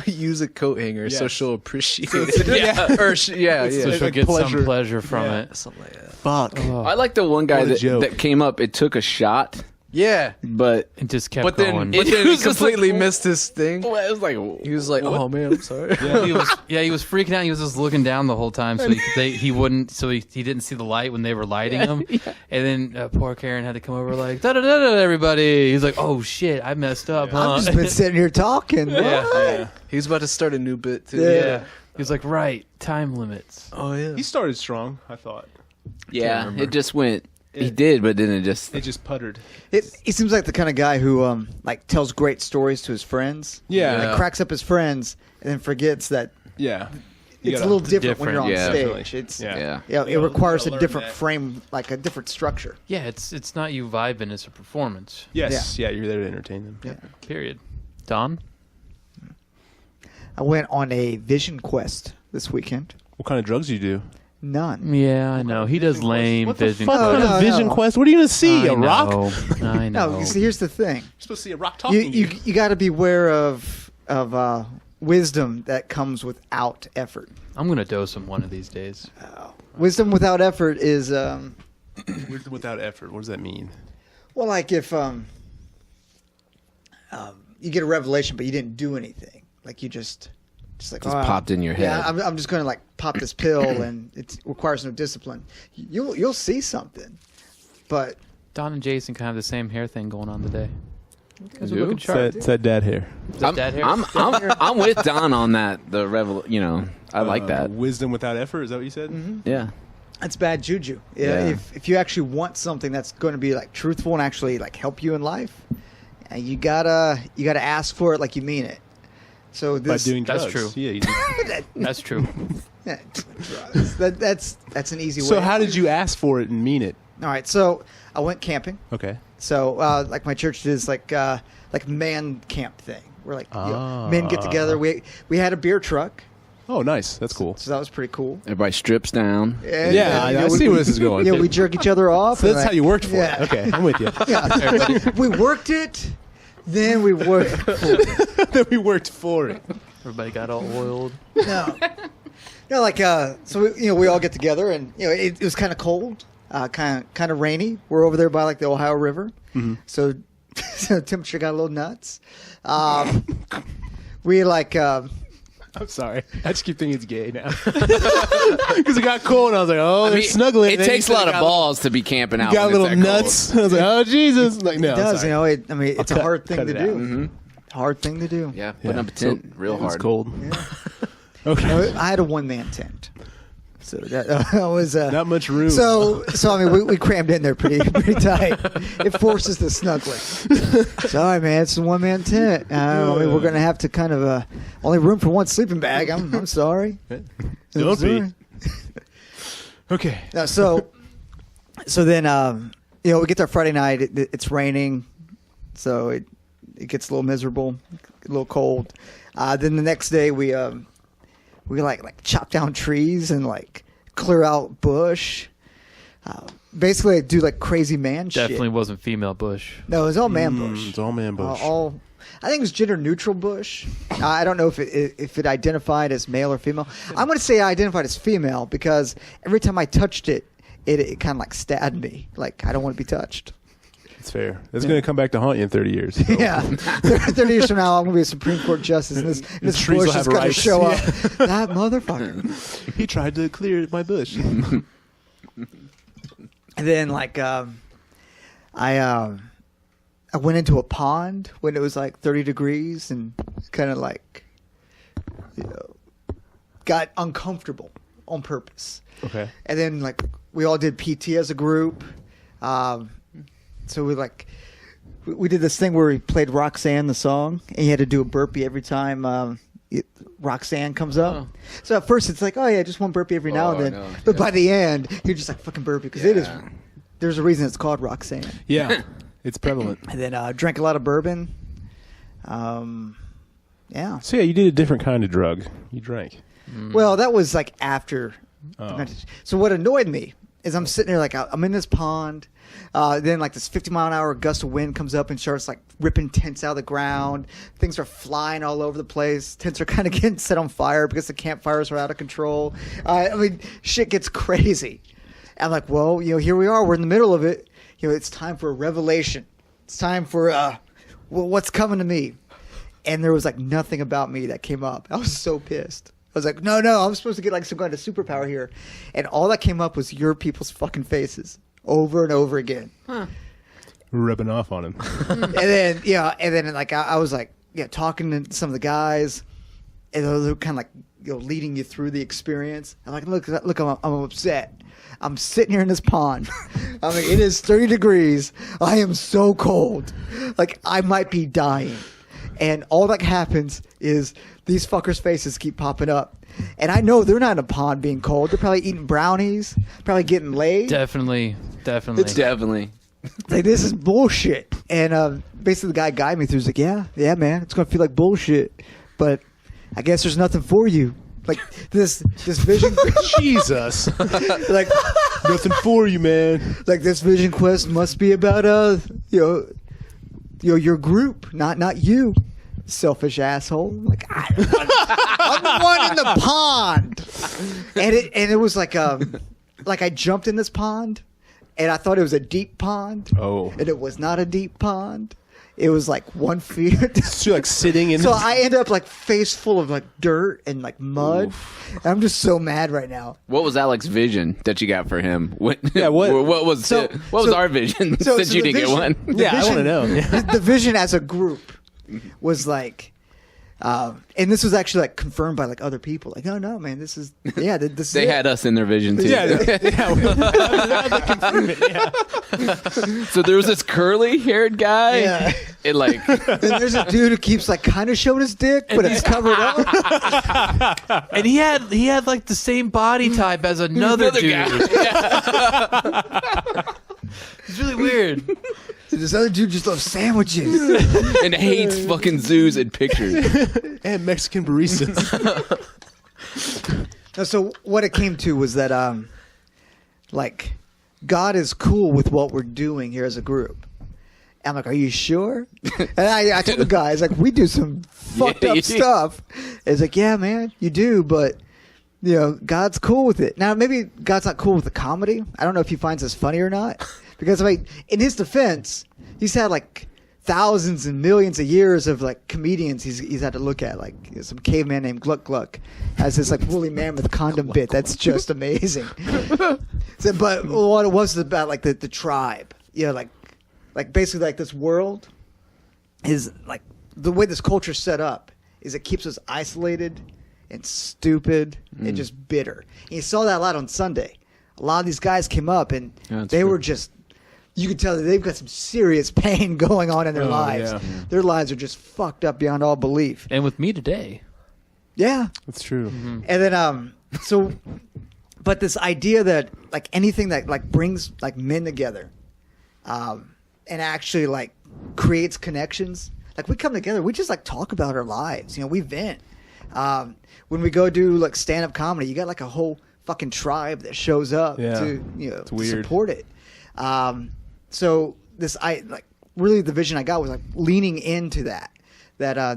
"Use a coat hanger so Yes. she'll appreciate it." Yeah. So yeah. she'll like get pleasure. some pleasure from Yeah. it. Something like that. Fuck. I like the one guy What a joke. that came up. It took a shot, Yeah. but It just kept But then, going. but then It he was just like- completely missed his thing. it was like He was like, "Oh man, I'm sorry." he was freaking out. He was just looking down the whole time, so he wouldn't. So he didn't see the light when they were lighting him. And then poor Karen had to come over like da da da da. Everybody, he's like, "Oh shit, I messed up." Huh? I've just been sitting here talking. yeah. He's about to start a new bit too. Yeah. He was like, "Right, time limits." Oh yeah. He started strong, I thought. yeah, it just went. He did, but then it just It just puttered. He seems like the kind of guy who like tells great stories to his friends. Yeah. Like cracks up his friends and then forgets that Yeah. it's a little different when you're on yeah, stage. definitely. It's Yeah. yeah, it You requires gotta a learn different that. frame, like a different structure. Yeah, it's not you vibing; it's a performance. Yes. Yeah. You're there to entertain them. Yeah. Period. Don, I went on a vision quest this weekend. What kind of drugs do you do? None. Yeah, I know. He does lame What the vision fuck kind quest. of vision no. quest? What are you gonna see? I A rock? know. I know. No, see, here's the thing. You're supposed to see a rock talking to You got to be aware of wisdom that comes without effort. I'm gonna dose him one of these days. Wisdom without effort is Wisdom without effort. What does that mean? well, like if you get a revelation, but you didn't do anything. Like you just like Just popped in your Yeah, head. I'm just going to like pop this pill, and it requires no discipline. You'll see something, but Don and Jason kind of have the same hair thing going on today. You guys are do? looking sharp. It's that dad hair. I'm, dad hair? I'm with Don on that. The I like that. Wisdom without effort. Is that what you said? Yeah. that's bad juju. Yeah. Yeah. If you actually want something that's going to be like truthful and actually like help you in life, you gotta ask for it like you mean it. So By this doing That's drugs. true. Yeah. You do. That's true. yeah, drugs. That's an easy way. So how did you ask for it and mean it? All right, so I went camping. Okay. So like my church does like man camp thing. Where like men get together. We had a beer truck, Oh, nice. That's cool. so that was pretty cool. Everybody strips down. And, Yeah, I see where this is going. Yeah, we jerk each other off. So and, that's how like, you worked for yeah. it. Okay, I'm with you. Yeah, we worked it. Then we worked. Then we worked for it. Everybody got all oiled. No, like so we all get together, and it was kind of cold, kind of rainy. We're over there by like the Ohio River, so so temperature got a little nuts. We like. I'm sorry. I just keep thinking it's gay now. Because it got cold, and I was like, oh, they're snuggling. It And then takes a you lot of got- balls to be camping out. You got when little it's that nuts. I was like, oh, Jesus. Like, no, It does, sorry. I mean, it's a cut- hard thing cut to it out. do. Hard thing to do. Cold. Yeah, putting Yeah. up a tent real It was hard. cold. Okay. I had a one-man tent, so that was Not much room. So I mean, we crammed in there pretty tight. It forces the snuggling. Sorry, man, it's a one-man tent. I mean, we're gonna have to kind of only room for one sleeping bag. I'm sorry. Don't be. Okay. No, so then we get there Friday night. It's raining, so it gets a little miserable, a little cold. Then the next day we like chop down trees and like clear out bush. Basically, do like crazy man shit. Definitely wasn't female bush. No, it was all man bush. It's all man bush. I think it was gender neutral bush. I don't know if it identified as male or female. I'm going to say I identified as female because every time I touched it, it kind of like stabbed me. Like I don't want to be touched. It's fair. It's going to come back to haunt you in 30 years. So. Yeah, 30 years from now, I'm going to be a Supreme Court justice, and this trees will bush is have going to rights. show up. Yeah. That motherfucker. He tried to clear my bush. And then like I went into a pond when it was like 30 degrees and kind of like got uncomfortable on purpose. Okay. And then like we all did PT as a group. So we did this thing where we played Roxanne the song, and you had to do a burpee every time Roxanne comes up. Oh. So at first it's like, oh yeah, just one burpee every now Oh, and then. no. But by the end, you're just like fucking burpee because it is. Yeah. There's a reason it's called Roxanne. Yeah. It's prevalent. And then drank a lot of bourbon. Yeah. So, yeah, you did a different kind of drug. You drank. Well, that was like after. Oh. So what annoyed me is I'm sitting there like I'm in this pond. Then like this 50-mile-an-hour gust of wind comes up and starts like ripping tents out of the ground. Things are flying all over the place. Tents are kind of getting set on fire because the campfires are out of control. I mean, shit gets crazy. I'm like, well, here we are. We're in the middle of it. It's time for a revelation. It's time for what's coming to me. And there was like nothing about me that came up. I was so pissed. I was like, no, I'm supposed to get like some kind of superpower here. And all that came up was your people's fucking faces over and over again. Rubbing off on him. And then like I was like, talking to some of the guys, and they're kind of like, leading you through the experience. I'm like, look, I'm upset. I'm sitting here in this pond. I mean, it is 30 degrees. I am so cold. Like I might be dying. And all that happens is these fuckers' faces keep popping up. And I know they're not in a pond being cold. They're probably eating brownies, probably getting laid. Definitely. It's definitely. Like, this is bullshit. And basically the guy guided me through. He's like, yeah, man, it's going to feel like bullshit. But I guess there's nothing for you. like this vision, Jesus. like Nothing for you, man. like this vision quest must be about your group, not you, selfish asshole. Like I'm the one in the pond, and it was like I jumped in this pond, and I thought it was a deep pond. Oh. And it was not a deep pond. It was like 1 feet. So you're like sitting in So I end up like face full of like dirt and like mud. And I'm just so mad right now. What was Alex's vision that you got for him? What was So- our vision so since you the didn't vision- get one? the Yeah, I vision- wanna know. Yeah. The vision as a group was like, and this was actually like confirmed by like other people. Like, oh no, man, this is this. They is had us in their vision too. Yeah. So there was this curly-haired guy, Yeah. and like And there's a dude who keeps like kind of showing his dick, but it's covered up. And he had like the same body type as another dude. It's really weird. This other dude just loves sandwiches. and hates fucking zoos and pictures. And Mexican baristas. No, so what it came to was that like God is cool with what we're doing here as a group. I'm like, are you sure? And I told the guys, like, we do some fucked up stuff. It's like, yeah, man, you do, but God's cool with it. Now, maybe God's not cool with the comedy. I don't know if he finds us funny or not. Because like in his defense, he's had like thousands and millions of years of like comedians he's had to look at. Like some caveman named Gluck Gluck has this like woolly mammoth condom bit that's just amazing. So, but what it was about like the tribe, like basically like this world is like the way this culture's set up is it keeps us isolated and stupid and just bitter. And you saw that a lot on Sunday. A lot of these guys came up and they were just. You could tell that they've got some serious pain going on in their lives. Yeah. Their lives are just fucked up beyond all belief. And with me today. Yeah. That's true. And then, but this idea that like anything that like brings like men together, and actually like creates connections. Like we come together, we just like talk about our lives. We vent. When we go do like stand-up comedy, you got like a whole fucking tribe that shows up to It's to weird. support it. So really the vision I got was like leaning into that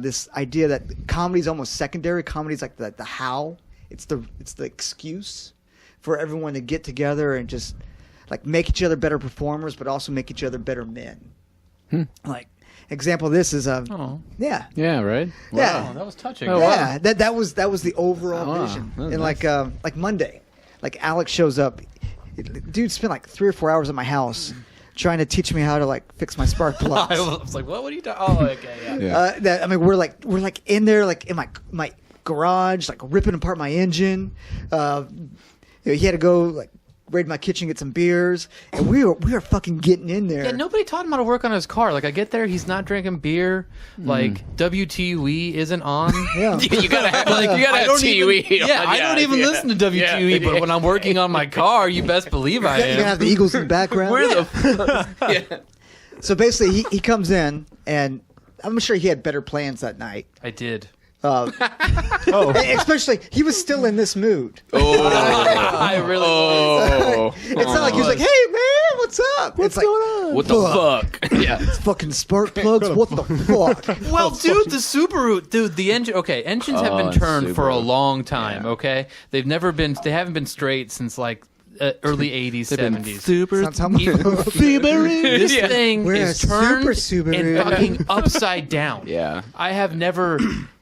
this idea that comedy's almost secondary. Comedy's like the how. It's the excuse for everyone to get together and just like make each other better performers, but also make each other better men. Like example of this is yeah. Yeah, right. Yeah. that was touching. Yeah, that was the overall Oh, wow. vision. That's And nice. like Monday, like Alex shows up. Dude spent like 3 or 4 hours at my house trying to teach me how to like fix my spark plugs. I was like, what are you talking? Oh, okay, yeah. We're like in there like in my garage like ripping apart my engine. He had to go like raid my kitchen, get some beers, and we were fucking getting in there. Yeah, nobody taught him how to work on his car. Like, I get there, he's not drinking beer. Like, WTUE isn't on. Yeah. You gotta have, Like, you gotta I have don't TUE. even, yeah, I don't even listen to WTUE, but when I'm working on my car, you best believe I You're gonna am. have the Eagles in the background. Where the yeah. So basically, he comes in, and I'm sure he had better plans that night. I did. Especially, he was still in this mood. I really It's not like he was like, "Hey man, what's up?" What's going on? What the fuck? Yeah. Fucking spark plugs. What the fuck? Well, dude, the Subaru, the engine. Okay, engines have been turned for a Subaru. long time. Okay, they haven't been straight since like early '80s, '70s. Super. Sounds how much- This thing We're is a turned super and Subaru. fucking upside down. Yeah. I have never.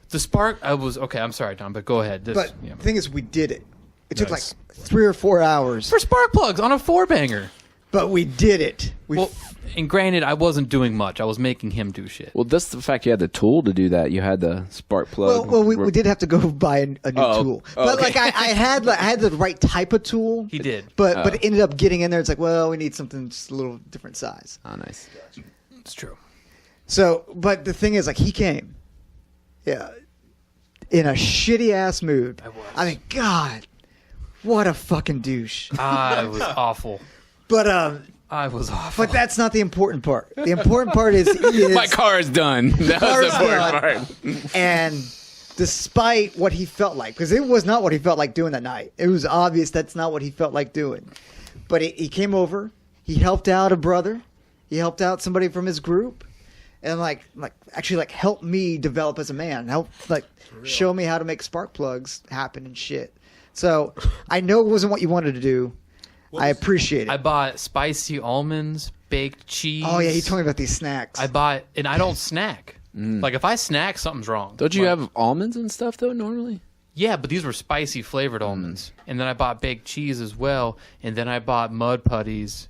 The spark. I was okay. I'm sorry, Tom, but go ahead. But the thing is, we did it. It took like Nice. 3 or 4 hours, for spark plugs on a 4-banger. but we did it. Well, and granted, I wasn't doing much. I was making him do shit. Well, that's the fact you had the tool to do that. You had the spark plug. we did have to go buy a new tool, but okay. like I had the right type of tool. He did. but it ended up getting in there. It's like, well, we need something just a little different size. Oh, nice. It's true. So, but the thing is, like, he came, in a shitty ass mood. I mean, God, what a fucking douche. I was awful. But I was awful. but that's not the important part. The important part is My car is done. That was Car's the important done. part. and despite what he felt like, because it was not what he felt like doing that night. It was obvious that's not what he felt like doing. But he came over. He helped out a brother. He helped out somebody from his group, and actually helped me develop as a man. Help show me how to make spark plugs happen and shit. So I know it wasn't what you wanted to do. I appreciate it. I bought spicy almonds, baked cheese. Oh yeah, he told me about these snacks. And I don't snack. Like if I snack, something's wrong. Don't you have almonds and stuff though normally? Yeah, but these were spicy flavored almonds. And then I bought baked cheese as well. And then I bought Mud Buddies,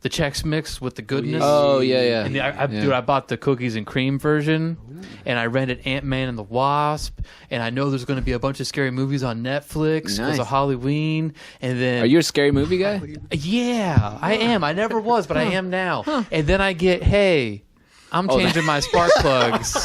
the Chex Mix with the goodness. Oh yeah. And dude, I bought the cookies and cream version. And I rented Ant-Man and the Wasp. And I know there's going to be a bunch of scary movies on Netflix because of Halloween. And then, are you a scary movie guy? Yeah, I am. I never was, but I am now. And then I get, hey, I'm changing my spark plugs.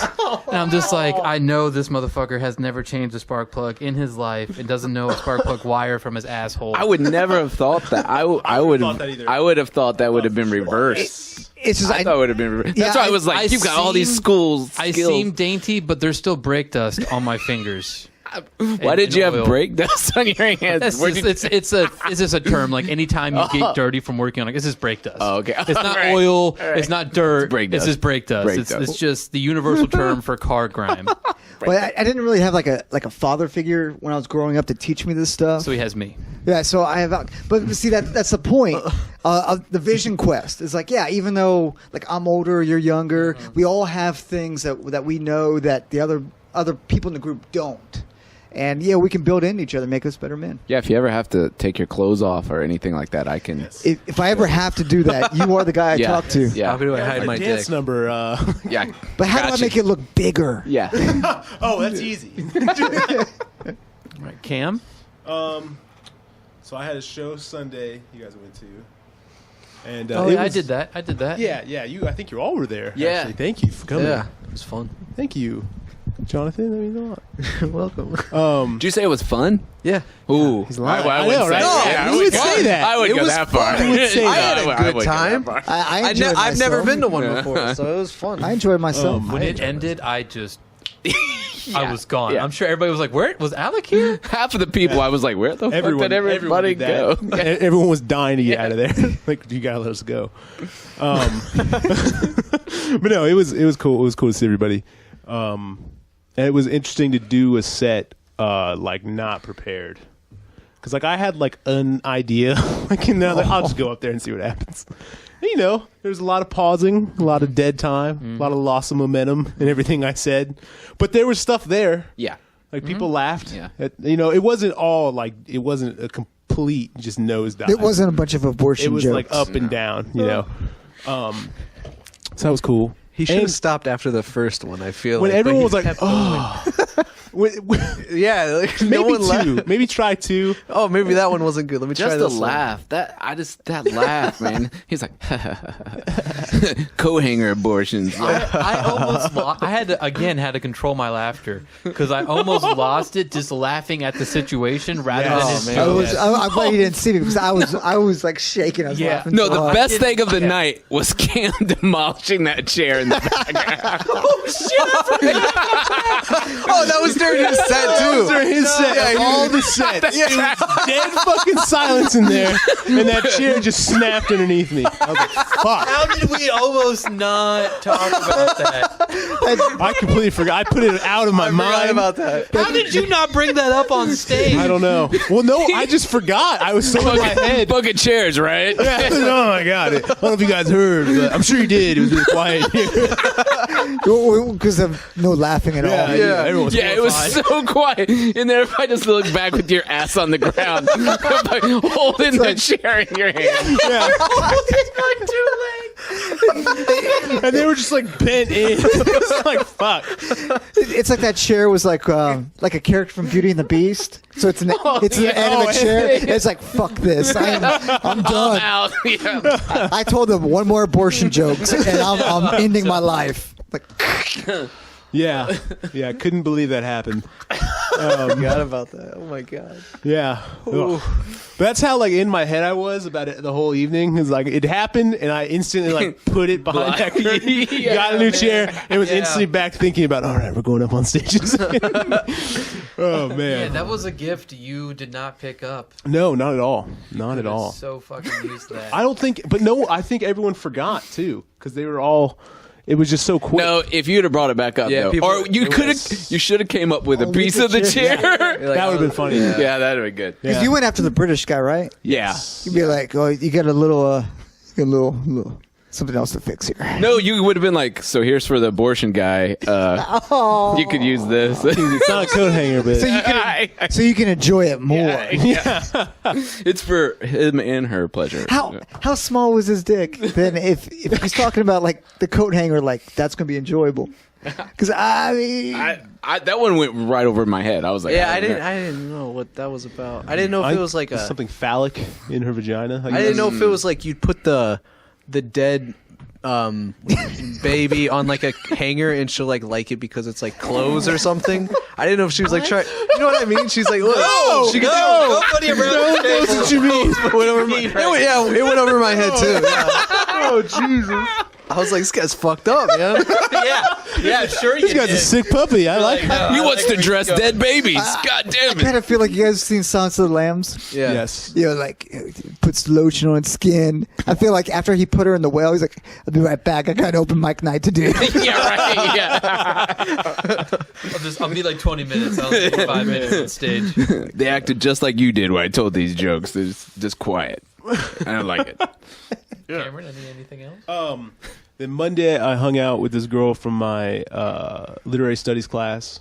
And I'm just like, I know this motherfucker has never changed a spark plug in his life and doesn't know a spark plug wire from his asshole. I would never have thought that. I would have thought that would have been reversed. It's just I thought it would have been reversed. That's why I was like, you've got all these skills. I seem dainty, but there's still brake dust on my fingers. Why did you have brake dust on your hands? It's just a term. Like anytime you get dirty from working on it, it's just brake dust. Oh, okay. It's not oil. It's not dirt. It's just brake dust. It's just the universal term for car grime. Well, I didn't really have like a father figure when I was growing up to teach me this stuff. So he has me. Yeah, so I have, but see that's the point of the vision quest. It's like, yeah, even though like I'm older, you're younger, we all have things that we know that the other people in the group don't. And yeah, we can build into each other, make us better men. Yeah, if you ever have to take your clothes off or anything like that, I can. If I ever have to do that, you are the guy I talk to. Yeah. How do I hide my dance dick? number. Yeah. But how do I make it look bigger? Yeah. Oh, that's easy. Right, Cam. So I had a show Sunday. You guys went to. And I did that. I did that. Yeah. I think you all were there. Yeah. Actually. Thank you for coming. Yeah, it was fun. Thank you, Jonathan. That means a lot. Welcome. Did you say it was fun? Yeah. Ooh. He's lying. I I wouldn't know, say right? that. No, I who would say that? I wouldn't It go was that far. fun. Who would say I that? had a I good wouldn't go that time. far. I enjoyed I've never myself. been to one before, so it was fun. I enjoyed myself. When it ended, I was gone. Yeah. I'm sure everybody was like, "Where was Alec here?" Half of the people, I was like, where the fuck did everybody did go? that. Everyone was dying to get out of there. Like, you gotta let us go. But no, it was cool. It was cool to see everybody. And it was interesting to do a set not prepared. Because like I had like an idea, I'll just go up there and see what happens. And, there's a lot of pausing, a lot of dead time, a lot of loss of momentum in everything I said. But there was stuff there. Yeah. Like people laughed. Yeah. It wasn't all it wasn't a complete just nosedive. It wasn't a bunch of abortion It was jokes. like up and down, So that was cool. He should have And stopped after the first one. I feel when like everyone but was he like, kept "Oh." yeah, like, Maybe no one two. laughed. Maybe try two. Oh, maybe that one wasn't good. Let me Just try the this one. laugh. That laugh, man. He's like, co-hanger abortions. I almost I had to control my laughter because I almost lost it just laughing at the situation rather Yes. than his Oh, man. joke. I'm glad you didn't see me because I was like shaking. I was Yeah. laughing No, so the hard. best thing of the night was Cam demolishing that chair in the background. Oh, that was during his set too. During his set, all the sets, it was dead fucking silence in there, and that chair just snapped underneath me. I was like, "Fuck!" How did we almost not talk about that? I completely forgot. I put it out of my mind. about that. How did you not bring that up on stage? I don't know. Well, no, I just forgot. I was so in my head. Bucket chairs, right? Yeah, oh my god! I don't know if you guys heard, but I'm sure you did. It was really quiet here. because of no laughing at all. Everyone was Yeah, it was so quiet in there. If I just look back with your ass on the ground, like, holding the chair in your hand. Yeah. And they were just like bent in. It's like fuck. It's like that chair was like a character from Beauty and the Beast. So it's an animate chair. It's like fuck this. I'm done. Out. Yeah. I told them one more abortion jokes and I'm ending my life. Like Yeah, couldn't believe that happened. Forgot about that. Oh my god. Yeah. Ugh. But that's how, like, in my head I was about it the whole evening. It's like, it happened, and I instantly, like, put it behind that curtain, got a new chair, and was instantly back thinking about, all right, we're going up on stages. Oh, man. Yeah, that was a gift you did not pick up. No, not at all. Not at Could've all. So fucking used that. I don't think, but no, I think everyone forgot, too, because they were all, it was just so quick. No, if you'd have brought it back up, Yeah, though, people- or you it could was- have, you should have came up with a piece of the chair. Like, That would have been funny. Yeah, that'd have been good. Because you went after the British guy, right? Yeah. You'd be like, oh, you got a little something else to fix here. No, you would have been like, so here's for the abortion guy. Oh. You could use this. It's not a coat hanger, but So you can enjoy it more. It's for him and her pleasure. How small was his dick? Then if he's talking about like the coat hanger, like that's gonna be enjoyable. Because I mean, I that one went right over my head. I was like, Yeah, I didn't know what that was about. I didn't know if it was like a. something phallic in her vagina. I didn't know if it was like you'd put the dead baby on like a hanger and she'll like it because it's like clothes or something. I didn't know if she was like trying. You know what I mean? She's like, look, she could Nobody around the That's table. what you mean. it went over my, it went over my head too. Yeah. Oh, Jesus. I was like, this guy's fucked up, man. yeah, sure you This guy's a did. sick puppy. I like it. He wants to dress dead babies. God damn I it. kind of feel like you guys have seen Silence of the Lambs. Yeah. Yes. You know, like puts lotion on his skin. I feel like after he put her in the well, he's like, "I'll be right back. I got open mic night to do." Yeah, right. Yeah. I'll be like 20 minutes. I'll be 5 minutes on stage. They acted just like you did when I told these jokes. They're just quiet. I don't like it. Cameron, anything else? Then Monday, I hung out with this girl from my literary studies class.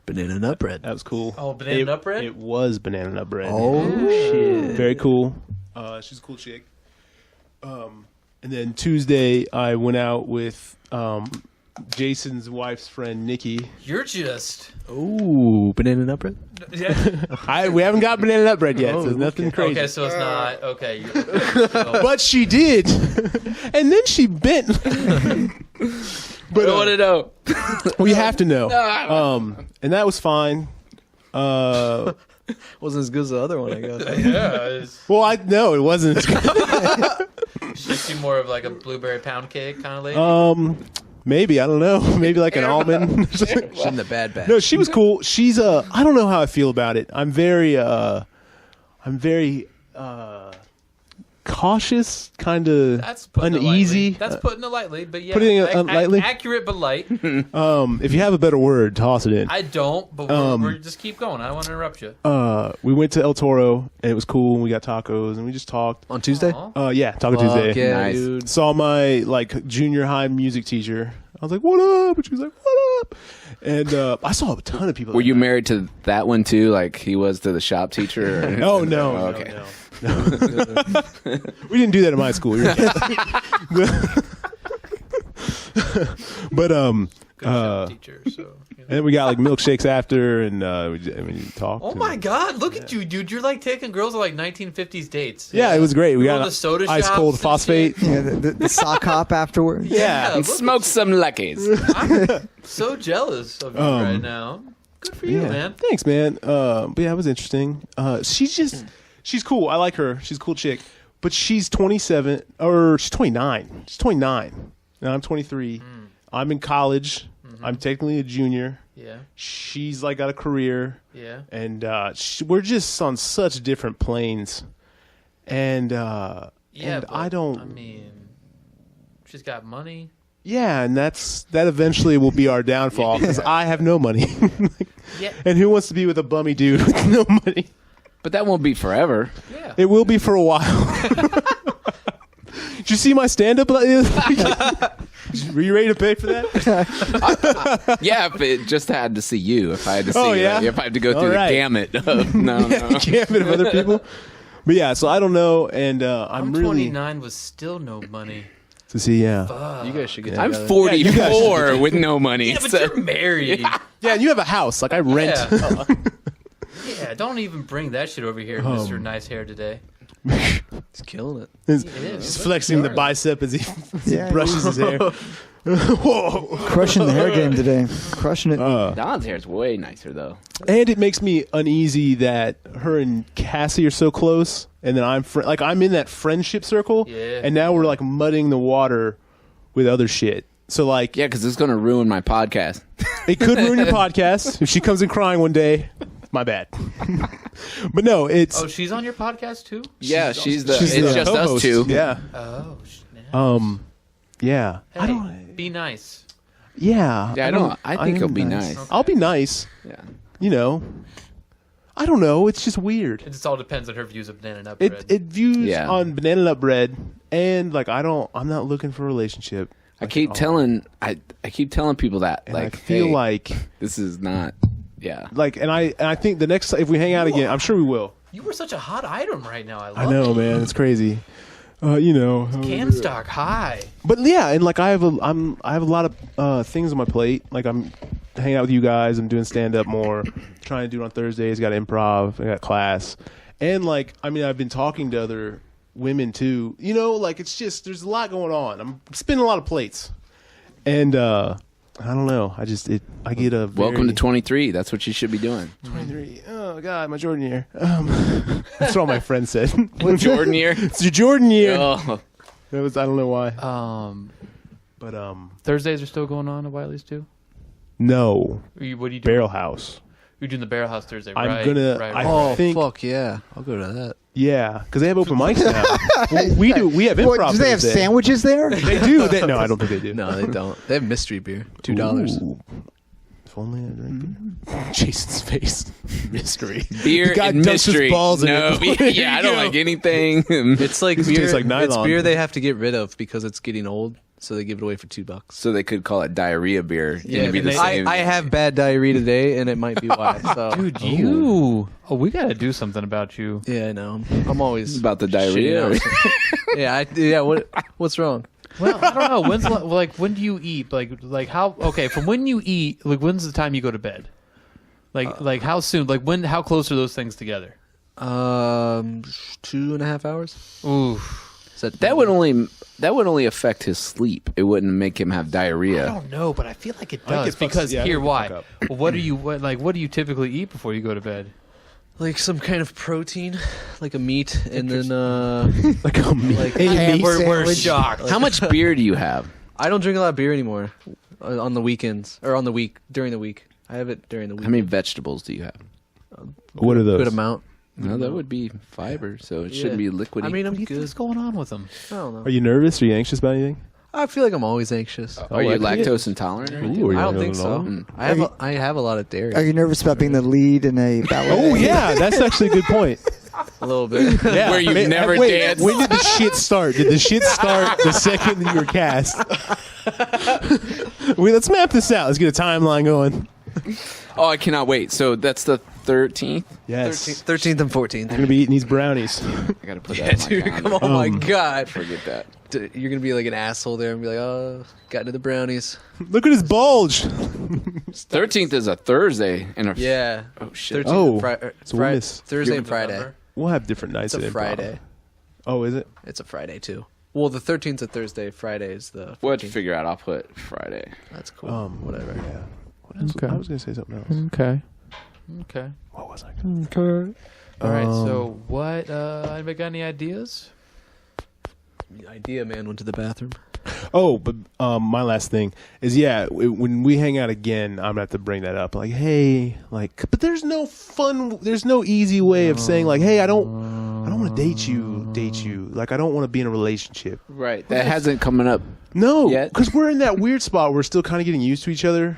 Banana nut bread. That was cool. Oh, banana nut bread? It was banana nut bread. Oh shit. Very cool. She's a cool chick. And then Tuesday, I went out with Jason's wife's friend, Nikki. You're just. Ooh, banana nut bread. Yeah. We haven't got banana nut bread yet, so there's nothing crazy. Okay, so it's not. Okay. But she did. And then she bent. But I want to know. we have to know. And that was fine. Wasn't as good as the other one, I guess. Yeah. Well, I no, it wasn't. Should she more of like a blueberry pound cake kind of lady? Maybe, I don't know. Maybe like an almond. She's in the bad batch. No, she was cool. She's I don't know how I feel about it. I'm very cautious, kind of That's putting uneasy. It lightly. That's putting it lightly, but yeah, Putting it lightly? accurate but light. If you have a better word, toss it in. I don't, but we're just keep going. I don't want to interrupt you. We went to El Toro and it was cool. And we got tacos and we just talked. On Tuesday? Aw. Yeah, Taco Tuesday. Yeah, Nice. dude. Saw my like junior high music teacher. I was like, "What up?" And she was like, "What up?" And I saw a ton of people. Were that you night. married to that one too, like he was to the shop teacher? Or? Oh no. Oh, okay. No. We didn't do that in my school. You're but Good shop teacher. So. You know. and then we got like milkshakes after, and we talked. Oh my God! Look at you, dude. You're like taking girls to like 1950s dates. Yeah, it was great. We Go to got the soda ice shops cold and phosphate. shit. Yeah, the sock hop afterwards. Yeah. look Smoke some luckies. I'm so jealous of you right now. Good for you, man. Thanks, man. But yeah, it was interesting. She's cool. I like her. She's a cool chick. But she's 27 or she's 29. She's 29. Now I'm 23. I'm in college. I'm technically a junior. Yeah, She's like got a career. yeah. And we're just on such different planes. And Yeah, and but, I don't. I mean, she's got money. Yeah, and that eventually will be our downfall because I have no money. Yeah, And who wants to be with a bummy dude with no money? But that won't be forever. yeah. It will be for a while. Did you see my stand-up? Were you ready to pay for that? Yeah, if it just had to see you. If I had to see Oh, you. yeah? If I had to go All through right. the gamut of no. Gambit of other people. But yeah, so I don't know, and I'm really 29 was still no money. to see. Yeah, You guys should get I'm together. 44 with no money. Yeah, but so- you're married. yeah. And you have a house. Like I rent. Yeah. Yeah, don't even bring that shit over here, Mr. Nice Hair today. He's killing it. He's It is. flexing the bicep as he Yeah. brushes his hair. Whoa. Crushing the hair game today. Crushing it. Don's hair is way nicer though. And it makes me uneasy that her and Cassie are so close, and then I'm in that friendship circle, and now we're like muddying the water with other shit. So like, Yeah, because it's gonna ruin my podcast. it could ruin your podcast if she comes in crying one day. My bad. But no, it's Oh, she's on your podcast too? Yeah, she's the. she's It's the just us co-host. two. Yeah. Oh, snap. Yeah. Hey, be nice. Yeah. Yeah, I think am it'll be nice. I'll be nice. Yeah. You know. I don't know. It's just weird. It just all depends on her views of banana nut bread. It views Yeah. on banana nut bread, and like I'm not looking for a relationship. I keep telling people that And like I feel hey, like this is not. Yeah. and I think the next if we hang out again, I'm sure we will. You were such a hot item right now. I love I know, it. man. It's crazy. You know. Can stock high. But yeah, and like I have a lot of things on my plate. Like I'm hanging out with you guys. I'm doing stand up more. Trying to do it on Thursdays. Got improv. I got class. And like I've been talking to other women too. You know, like it's just there's a lot going on. I'm spinning a lot of plates. And I don't know. I get a Welcome to 23. That's what you should be doing. 23. Oh God, my Jordan year. That's what all my friends said. Jordan year. It's your Jordan year. Oh. That was I don't know why. But Thursdays are still going on at Wiley's too? no. What are you doing? Barrel House. You're doing the Barrel House Thursday, I'm right? gonna- Right, I- right. Oh, think- fuck yeah. I'll go to that. Yeah, because they have open mics now. Well, we do. We have improv. What, do they have Thursday. sandwiches there? They do. No, I don't think they do. No, they don't. They have mystery beer. $2. Ooh. If only I drank beer. Jason's face. Mystery. Beer The guy and dumps his mystery. balls in No, it. yeah, I don't like anything. It's like It beer. tastes like It's nylon. beer they have to get rid of because it's getting old, so they give it away for $2. So they could call it diarrhea beer. And it'd be the I- same. I have bad diarrhea today, and it might be why. So. Dude, you. Oh, we got to do something about you. Yeah, I know. I'm always about the diarrhea. shitting out. What's wrong? Well, I don't know. When's when do you eat? Like how? Okay, from when you eat, like when's the time you go to bed? Like how soon? Like when? How close are those things together? 2.5 hours. Ooh, That would only affect his sleep. It wouldn't make him have I diarrhea. don't know, but I feel like it I think does it fucks- because yeah, I here think it why? fuck up. Well, what do you typically eat before you go to bed? Like some kind of protein, like a meat, and then Like a meat. like Ham We're sandwich. shocked. How much beer do you have? I don't drink a lot of beer anymore on the weekends or on the week during the week. I have it during the week. How many vegetables do you have? What are those? Good amount. No, that would be fiber, so it Yeah. shouldn't be liquidy. I mean, I'm What do you good. think's going on with them? I don't know. Are you nervous? Are you anxious about anything? I feel like I'm always anxious. Are you I think lactose intolerant? or anything? Ooh, are you I don't not think at so. all? Mm. I have a lot of dairy. Are you nervous about being the lead in a ballet? Oh yeah, that's actually a good point. A little bit. Yeah. Where you've Man, never wait, danced. When did the shit start? Did the shit start the second that you were cast? Wait, let's map this out. Let's get a timeline going. Oh, I cannot wait. So that's the 13th. Yes. 13th and 14th. I'm gonna be eating these brownies. I gotta put that. Dude, on my come on! calendar. Oh my god! Forget that. You're gonna be like an asshole there and be like, "Oh, got into the brownies." Look at his bulge. 13th is a Thursday and a Yeah. Oh shit. 13th Oh, and Friday, so we'll miss- Thursday and Friday. We'll have different nights. It's a at improv. Friday. Oh, is it? It's a Friday too. Well, the 13th is a Thursday. Friday is the. We'll have to 14th. figure out. I'll put Friday. That's cool. Whatever. Yeah. What else? Okay. I was gonna say something else. Okay. Okay. What was I? Okay. All right. So what? Anybody got any ideas? Idea man went to the bathroom. Oh, but my last thing is when we hang out again, I'm gonna have to bring that up. Like, hey, like, but there's no easy way of saying like, hey, I don't want to date you. Like, I don't want to be in a relationship. Right. That hasn't coming up. No, Yet? because we're in that weird spot. Where we're still kind of getting used to each other,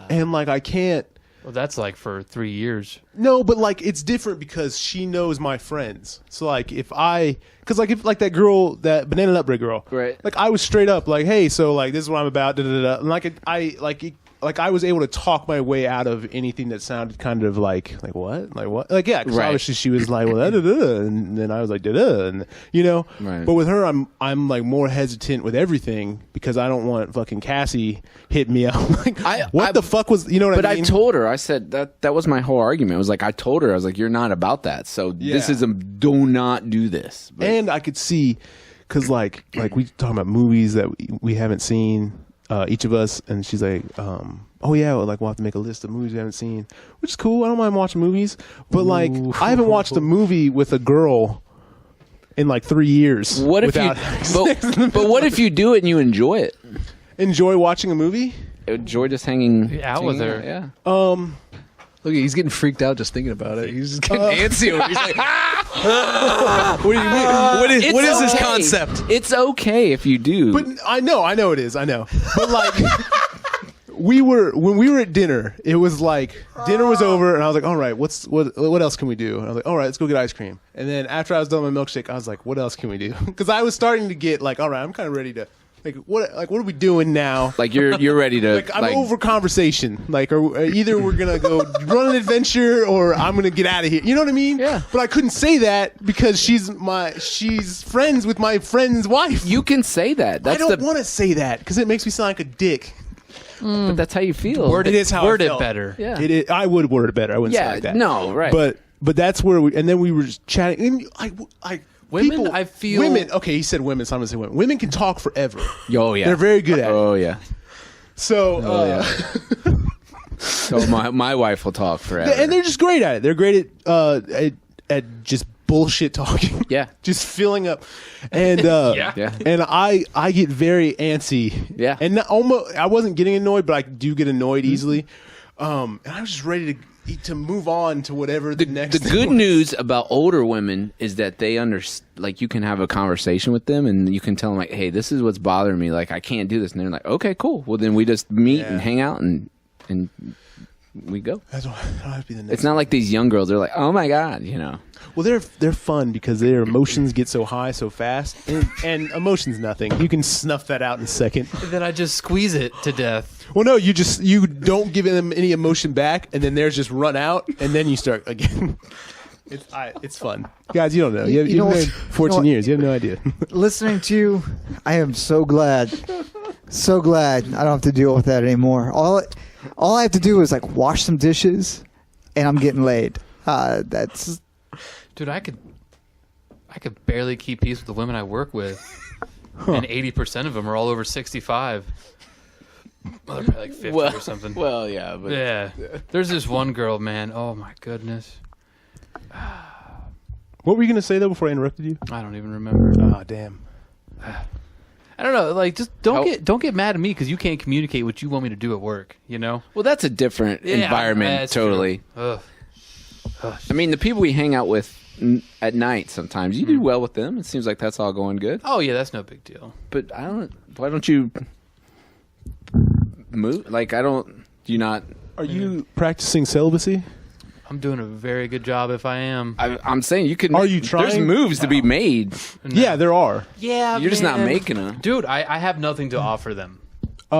and like, I can't. Well, that's like for 3 years. No, but like it's different because she knows my friends. So like if that girl, that banana nut bread girl, Right. Like I was straight up like, hey, so like this is what I'm about, da da da. And like I was able to talk my way out of anything that sounded kind of like what, yeah. Because Right. obviously she was like, well, da da da, and then I was like, da da, and you know. Right. But with her, I'm like more hesitant with everything because I don't want fucking Cassie hitting me up. Like, what the fuck was, you know what But I mean? I told her. I said that was my whole argument. It was like I told her. I was like, you're not about that. So this Yeah. is do not do this. But And I could see, because like we talking about movies that we haven't seen. each of us, and she's like, "Oh yeah, we'll have to make a list of movies we haven't seen," which is cool. I don't mind watching movies, but like I haven't watched a movie with a girl in like 3 years. What if without but what if you do it and you enjoy it? enjoy watching a movie? Enjoy just hanging out with her. Yeah. Look, he's getting freaked out just thinking about it. He's just getting antsy. He's like, what do you mean? What is this okay. concept? It's okay if you do. But I know it is. I know. But like, when we were at dinner, it was like dinner was over, and I was like, all right, what else can we do? And I was like, all right, let's go get ice cream. And then after I was done with my milkshake, I was like, what else can we do? Because I was starting to get like, all right, I'm kind of ready to. What are we doing now? Like you're ready to. I'm over conversation. Like, either we're gonna go run an adventure, or I'm gonna get out of here. You know what I mean? Yeah. But I couldn't say that because she's friends with my friend's wife. You can say that. I don't want to say that because it makes me sound like a dick. But that's how you feel. It is how I Word it felt. better. Yeah. It is, I would word it better. I wouldn't say it like that. No, right. But that's where and then we were just chatting. And Women, I feel- women. Okay, he said women, so I'm gonna say women. Women can talk forever. Oh yeah. They're very good at it. Oh yeah. So, So my wife will talk forever. and they're just great at it. They're great at just bullshit talking. Yeah. Just filling up. And Yeah. and I get very antsy. Yeah. And almost I wasn't getting annoyed, but I do get annoyed easily. And I was just ready to move on to whatever the next. The thing good was. news about older women is that they like you can have a conversation with them and you can tell them like, hey, this is what's bothering me. Like I can't do this, and they're like, okay, cool. Well, then we just meet Yeah. and hang out and we go. That'll have to be the next. It's not like these young girls. They're like, oh my god, Well, they're fun because their emotions get so high so fast, and emotion's nothing. You can snuff that out in a second. Then I just squeeze it to death. Well, no, you don't give them any emotion back, and then theirs just run out, and then you start again. It's fun, guys. You don't know. You've know been what- married 14 years. You have no idea. Listening to you, I am so glad I don't have to deal with that anymore. All I have to do is like wash some dishes, and I'm getting laid. That's Dude, I could barely keep peace with the women I work with, and 80% of them are all over 65. Well, they're probably like 50 or something. Well, yeah, but Yeah. There's this one girl, man. Oh my goodness. What were you gonna say though before I interrupted you? I don't even remember. Oh, damn. I don't know. Like, just don't get mad at me because you can't communicate what you want me to do at work. You know? Well, that's a different Yeah, environment. that's Totally. true. Ugh. I mean, the people we hang out with at night sometimes you do well with them. It seems like that's all going good. Oh yeah, that's no big deal. But why don't you move? Like do you not? Are you practicing celibacy? I'm doing a very good job if I am. I'm saying you can. Are you There's trying? moves to be made. Yeah, there are. Yeah, You're just not man. making them. Dude, I have nothing to offer them. you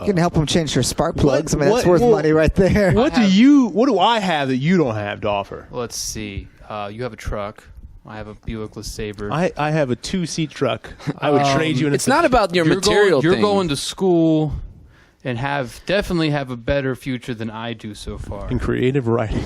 can help them change their spark plugs. I mean, that's what- worth well, money right there. What do I have that you don't have to offer? Let's see. You have a truck. I have a Buick LeSabre. I have a 2-seat truck. I would trade you in. It's not about your material. You're thing. going to school and definitely have a better future than I do so far. in creative writing.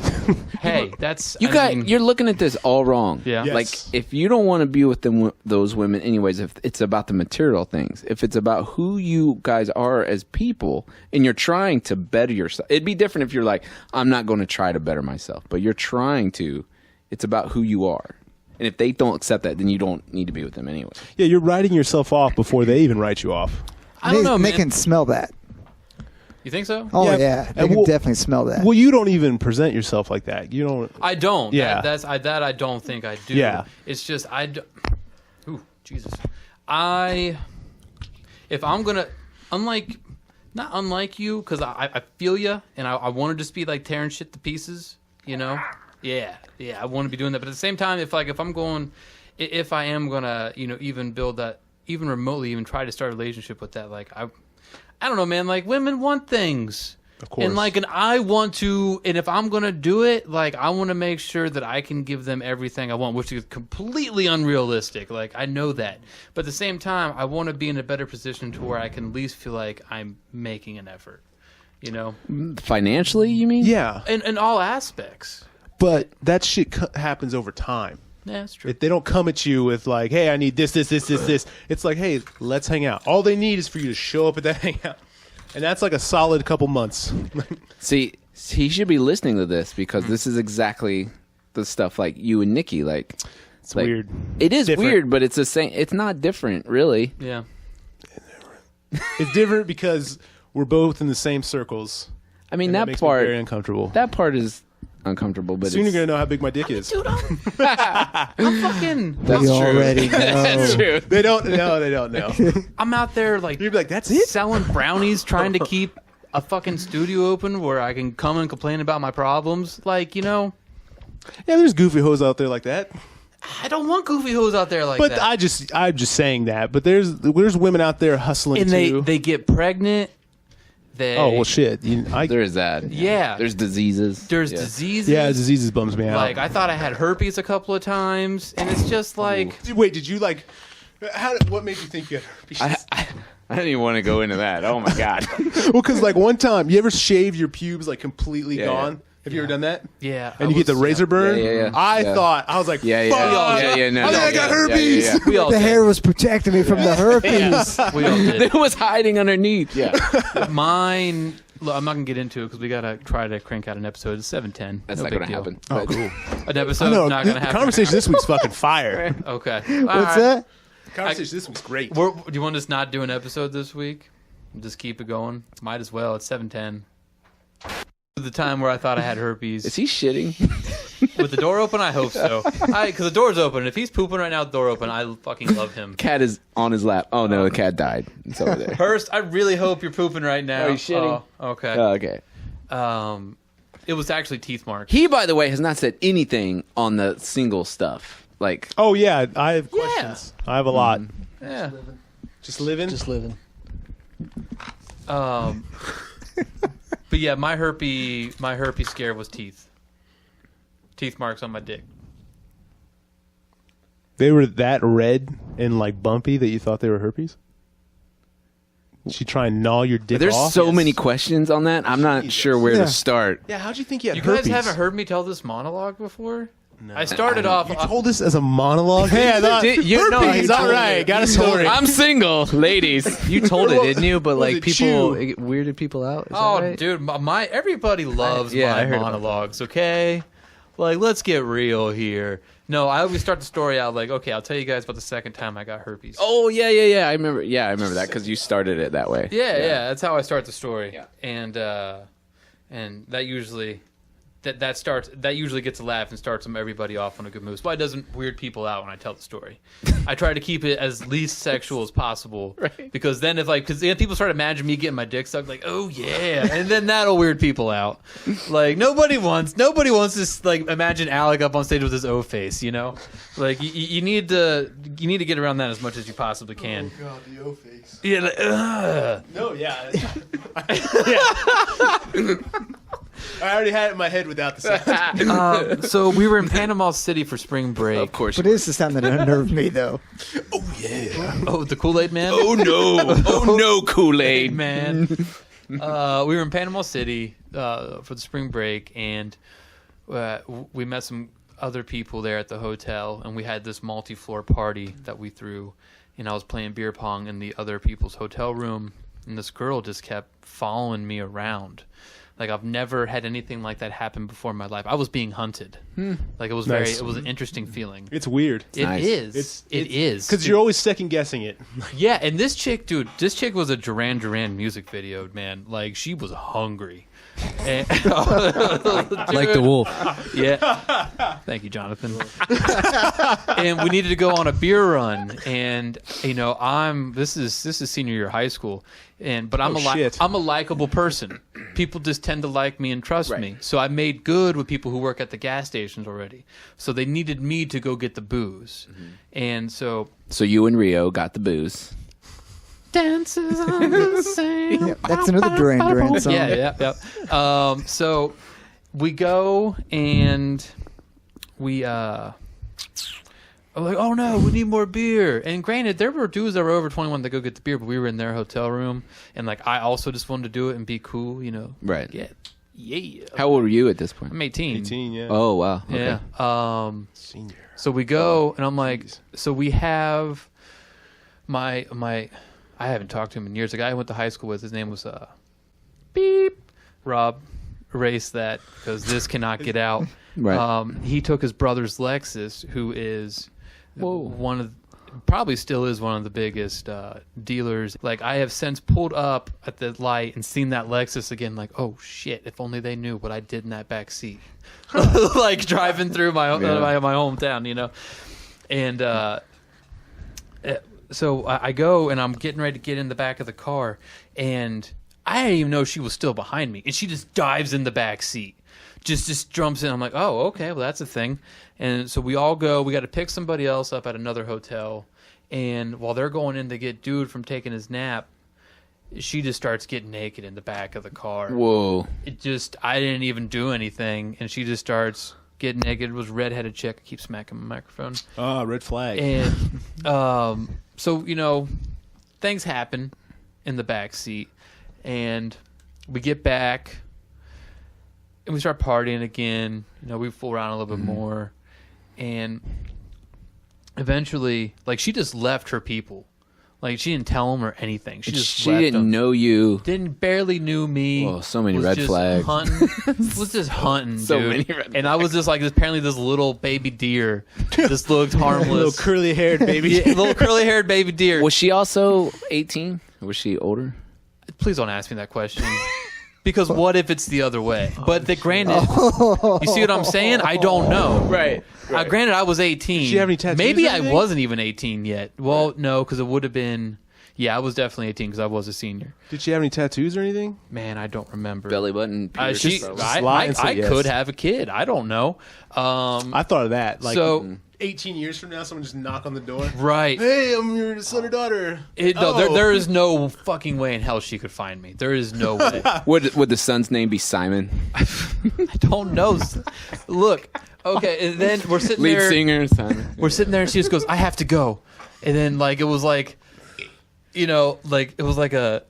Hey, that's You're looking at this all wrong. Yeah. Yes. Like if you don't want to be with those women, anyways, if it's about the material things, if it's about who you guys are as people, and you're trying to better yourself, it'd be different if you're like, I'm not going to try to better myself, but you're trying to. It's about who you are, and if they don't accept that, then you don't need to be with them anyway. Yeah, you're writing yourself off before they even write you off. I don't know, They man. can smell that. You think so? Oh Yeah, yeah, they and can we'll- definitely smell that. Well, you don't even present yourself like that. You don't. I don't. Yeah. That I don't think I do. Yeah. It's just Ooh, Jesus. If I'm gonna, not unlike you, because I feel you, and I want to just be like tearing shit to pieces, you know? Yeah, I want to be doing that. But at the same time, if I am gonna, even build that, even remotely, even try to start a relationship with that, like I don't know, man. Like women want things. Of course. And I want to, and if I'm gonna do it, like I want to make sure that I can give them everything I want, which is completely unrealistic. Like I know that, but at the same time, I want to be in a better position to where I can at least feel like I'm making an effort. You know, Financially, you mean? Yeah, in all aspects. but that shit happens over time. Yeah, that's true. If they don't come at you with like, "Hey, I need this," it's like, "Hey, let's hang out." All they need is for you to show up at that hangout, and that's like a solid couple months. See, he should be listening to this because this is exactly the stuff like you and Nikki like. It's weird. It is Different. weird, but it's the same. It's not different, really. Yeah. It's different because we're both in the same circles. I mean, and that makes me part. very uncomfortable. That part is uncomfortable, but Soon you're it's, gonna know how big my dick is. Dude, I'm fucking. that's We true. already know. That's true. They don't know. They don't know. I'm out there like You'd be like, "That's it." selling brownies, trying to keep a fucking studio open where I can come and complain about my problems. Like, you know, Yeah, there's goofy hoes out there like that. I don't want goofy hoes out there like But that. I'm just saying that. But there's women out there hustling And too. they get pregnant. They Oh well, shit. There is that. Yeah. There's diseases. There's Yeah. diseases. Yeah, diseases bums me out. Like I thought I had herpes a couple of times, and it's just like Wait, did you like? What made you think you had herpes? I didn't even want to go into that. Oh my god. Well, because like one time, you ever shave your pubes like completely Yeah, gone? yeah. Have you ever done that? yeah. And you get the razor burn. Yeah. I Yeah. thought I was like, Yeah. fuck. No, I think I got herpes. Yeah. We all The did. hair was protecting me from the herpes. We all did. It was hiding underneath. Yeah. Mine. Look, I'm not gonna get into it because we gotta try to crank out an episode. It's 7:10. That's No not big going to deal. happen. Oh, cool. An I episode's know. not The gonna happen. conversation this week's fucking fire. Okay. What's that? The conversation this week's great. Do you want us to not do an episode this week? Just keep it going. Might as well. It's 7:10. The time where I thought I had herpes. Is he shitting? With the door open, I hope so. Because the door's open. If he's pooping right now, the door open, I fucking love him. Cat is on his lap. Oh no, the cat died. It's over there. Hurst, I really hope you're pooping right now. Are you shitting? Oh, okay. Oh, okay. It was actually teeth marks. He, by the way, has not said anything on the single stuff. Like, Oh yeah, I have questions. I have a lot. Yeah. Just living. Just living. But yeah, my herpes scare was teeth. Teeth marks on my dick. They were that red and like bumpy that you thought they were herpes. Did you try and gnaw your dick there's off? so many questions on that. I'm not sure where Yeah. to start. Yeah, how'd you think you had You herpes? guys haven't heard me tell this monologue before? I started off. You told us as a monologue. Hey, I thought Did you- no, herpes. he All told right, it. got a story. I'm single, ladies. You told it, didn't you? But Was like it people chew? it weirded people out. Is that Oh, right? dude, my everybody loves yeah, I my heard about monologues. Okay, like let's get real here. No, I always start the story out like, okay, I'll tell you guys about the second time I got herpes. Oh yeah. I remember that because you started it that way. yeah, that's how I start the story. Yeah. And that usually that usually gets a laugh and starts everybody off on a good mood. So why doesn't weird people out when I tell the story? I try to keep it as least sexual as possible, Right. because then because people start imagining me getting my dick sucked, like, oh yeah, and then that'll weird people out. Like nobody wants to like imagine Alec up on stage with his O face, you know? Like you need to get around that as much as you possibly can. Oh God, the O face. Yeah, like, ugh. No, yeah. I already had it in my head without the sound. So we were in Panama City for spring break. Of course. But it is the sound that unnerved me, though. Oh, the Kool-Aid man. Oh no, Kool-Aid. Man. We were in Panama City for the spring break, and we met some other people there at the hotel, and we had this multi-floor party that we threw, and I was playing beer pong in the other people's hotel room, and this girl just kept following me around. Like, I've never had anything like that happen before in my life. I was being hunted. Like, it was Nice. it was an interesting feeling. It's weird. It Nice. is. It is. Because you're always second guessing it. Yeah, and this chick was a Duran Duran music video, man. Like, she was hungry. And, Like the wolf. yeah. Thank you, Jonathan. And we needed to go on a beer run, and this is senior year of high school, but I'm shit. I'm a likable person. People just tend to like me and trust me. So I made good with people who work at the gas stations already. So they needed me to go get the booze, and so So you and Rio got the booze. dances on the same. Yeah, that's another Duran Duran song. Yeah. So we go and we I'm like, oh no, we need more beer. And granted, there were dudes that were over 21 to go get the beer, but we were in their hotel room, and like I also just wanted to do it and be cool, Right. Get Yeah. How old were you at this point? I'm 18. 18, yeah. Oh wow. Okay. Yeah. Senior. So we go, and I'm like, Jeez. so we have my. I haven't talked to him in years. The guy I went to high school with, his name was Rob. Erase that because this cannot get out. Right. He took his brother's Lexus, who is probably still is one of the biggest dealers. Like, I have since pulled up at the light and seen that Lexus again. Like, oh shit! If only they knew what I did in that back seat. Like driving through my hometown, you know. And so I go and I'm getting ready to get in the back of the car, and I didn't even know she was still behind me, and she just dives in the back seat. Just jumps in. I'm like, oh, okay, well, that's a thing. And so we all go. We got to pick somebody else up at another hotel. And while they're going in to get dude from taking his nap, she just starts getting naked in the back of the car. Whoa. I didn't even do anything. And she just starts getting naked. It was a redheaded chick. I keep smacking my microphone. Oh, red flag. And so, you know, things happen in the back seat. And we get back. And we start partying again. You know, we fool around a little bit more. And eventually, like, she just left her people. Like, she didn't tell them or anything. She just She left didn't them. know you. Barely knew me. Oh, so many Was red just flags. Was just hunting, So dude. many red And I was just like, apparently this little baby deer. This looked harmless. Little curly haired baby. Yeah, little curly haired baby deer. Was she also 18? Was she older? Please don't ask me that question. Because what if it's the other way? But granted, you see what I'm saying? I don't know. Right. Granted, I was 18. Did she have any tattoos Maybe or I anything? wasn't even 18 yet. Well, no, because it would have been. Yeah, I was definitely 18 because I was a senior. Did she have any tattoos or anything? Man, I don't remember. Belly button. pierced, She, probably. lie and say I yes. could have a kid. I don't know. I thought of that. Like, So 18 years from now, someone just knock on the door. right. Hey, I'm your son or daughter. There is no fucking way in hell she could find me. There is no way. Would the son's name be Simon? I don't know. Look, okay, and then we're sitting Lead there. singer Simon. We're sitting there, and she just goes, "I have to go," and then like it was like, you know, like it was like a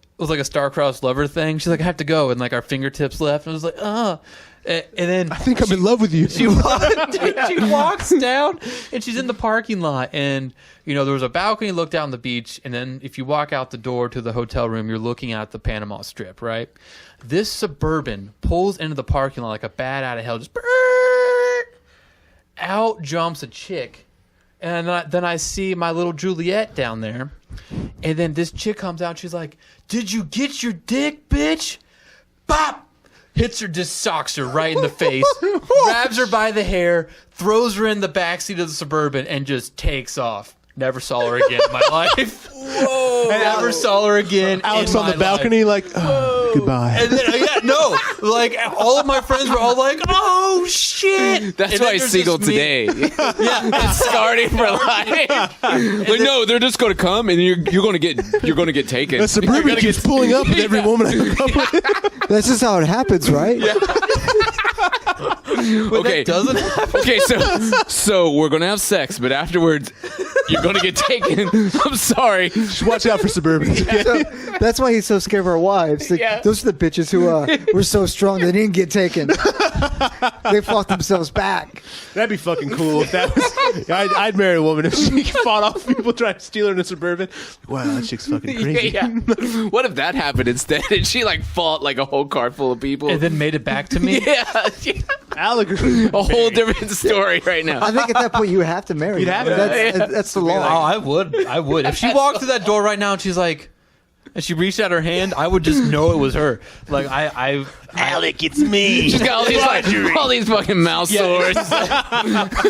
star-crossed lover thing. She's like, "I have to go," and like our fingertips left, and I was like, and then I think I'm in love with you. she walks down, and she's in the parking lot, and you know there was a balcony, look down the beach, and then if you walk out the door to the hotel room, you're looking at the Panama Strip, right? This Suburban pulls into the parking lot like a bat out of hell, just out jumps a chick, and then I see my little Juliet down there, and then this chick comes out, she's like, "Did you get your dick, bitch?" Bop! Hits her, just socks her right in the face, grabs her by the hair, throws her in the backseat of the Suburban, and just takes off. Never saw her again in my life. Whoa! Never saw her again. Alex in on the my balcony, like, oh, goodbye. And then, like all of my friends were all like, "Oh shit!" That's And why then he's there's single just me. today. Yeah, It's scarred for life. Like, no, they're just going to come, and you're going to get taken. The Suburban keeps pulling up with every woman I hook up with. That's just how it happens, right? Okay, doesn't happen. okay, so we're gonna have sex, but afterwards you're gonna get taken. I'm sorry. Just watch out for Suburbans. Okay? So that's why he's so scared of our wives. Like, Yeah. those are the bitches who were so strong they didn't get taken. They fought themselves back. That'd be fucking cool if that was. I'd marry a woman if she fought off people trying to steal her in a Suburban. Wow, that chick's fucking crazy. Yeah. What if that happened instead? And she like fought like a whole car full of people. And then made it back to me. yeah, Alec, a whole different story right now. I think at that point you would have to marry. You'd her. have to. That's the law. Oh, I would. If she walked through that door right now and she's like, and she reached out her hand, I would just know it was her. Like Alec, it's me. She's got all these fucking mouth sores.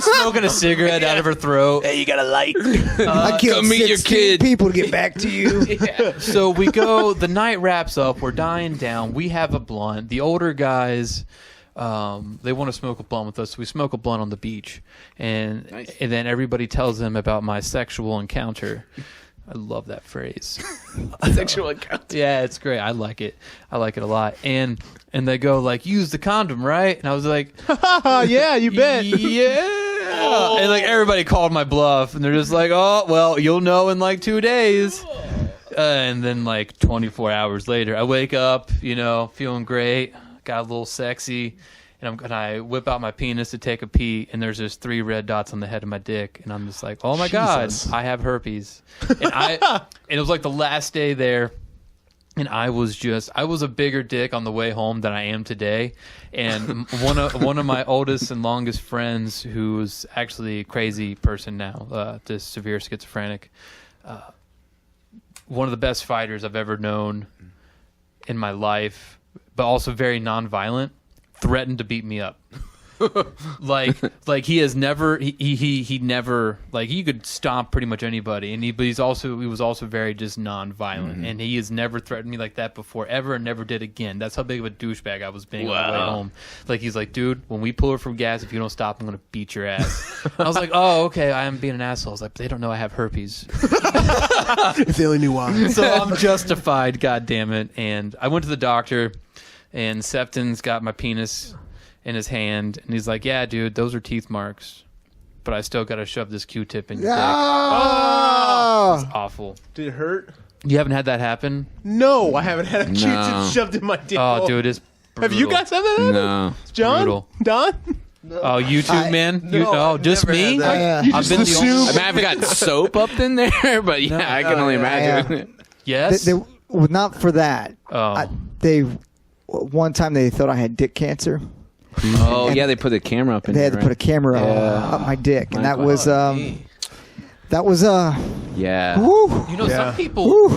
smoking a cigarette out of her throat. Hey, you got a light? I killed come meet your 16 kid. people to get back to you. So we go. The night wraps up. We're dying down. We have a blunt. The older guys, they want to smoke a blunt with us. So we smoke a blunt on the beach, and Nice. and then everybody tells them about my sexual encounter. I love that phrase. Sexual account. Yeah, it's great. I like it. I like it a lot. And they go like, use the condom, right? And I was like, Yeah, you bet. yeah. And like everybody called my bluff, and they're just like, oh, well, you'll know in like 2 days. And then like 24 hours later, I wake up, you know, feeling great. got a little sexy, and I whip out my penis to take a pee, and there's just 3 red dots on the head of my dick, and I'm just like, oh my Jesus. God, I have herpes. And it was like the last day there. And I was a bigger dick on the way home than I am today. And one of my oldest and longest friends, who's actually a crazy person now, this severe schizophrenic, one of the best fighters I've ever known in my life, but also very nonviolent, threatened to beat me up. like he has never he never, like, you could stomp pretty much anybody, and he was also very just non-violent, and he has never threatened me like that before ever, and never did again. That's how big of a douchebag I was being on the way home. Like, he's like, dude, when we pull her from gas, if you don't stop, I'm gonna beat your ass. I was like, oh, okay, I am being an asshole. I was like, they don't know I have herpes. If they only knew why. So I'm justified, god damn it. And I went to the doctor, and Sefton's got my penis in his hand, and he's like, yeah, dude, those are teeth marks, but I still gotta shove this Q-tip in your dick. Oh! It's awful. Did it hurt? You haven't had that happen? No, I haven't had a Q-tip No. shoved in my dick. Oh, dude, it's brutal. Have you guys had that happen? No. John? Brutal. Don? Oh, you too, man? Just never me? had that. Yeah. I've been the only I mean, I've got soap up in there, but yeah, I can only imagine. yeah. Yes? Well, not for that. Oh. One time they thought I had dick cancer. Oh, yeah, they put a camera up in They there. had to put a camera Yeah. up my dick, and that My was Yeah. whew, You know, Yeah.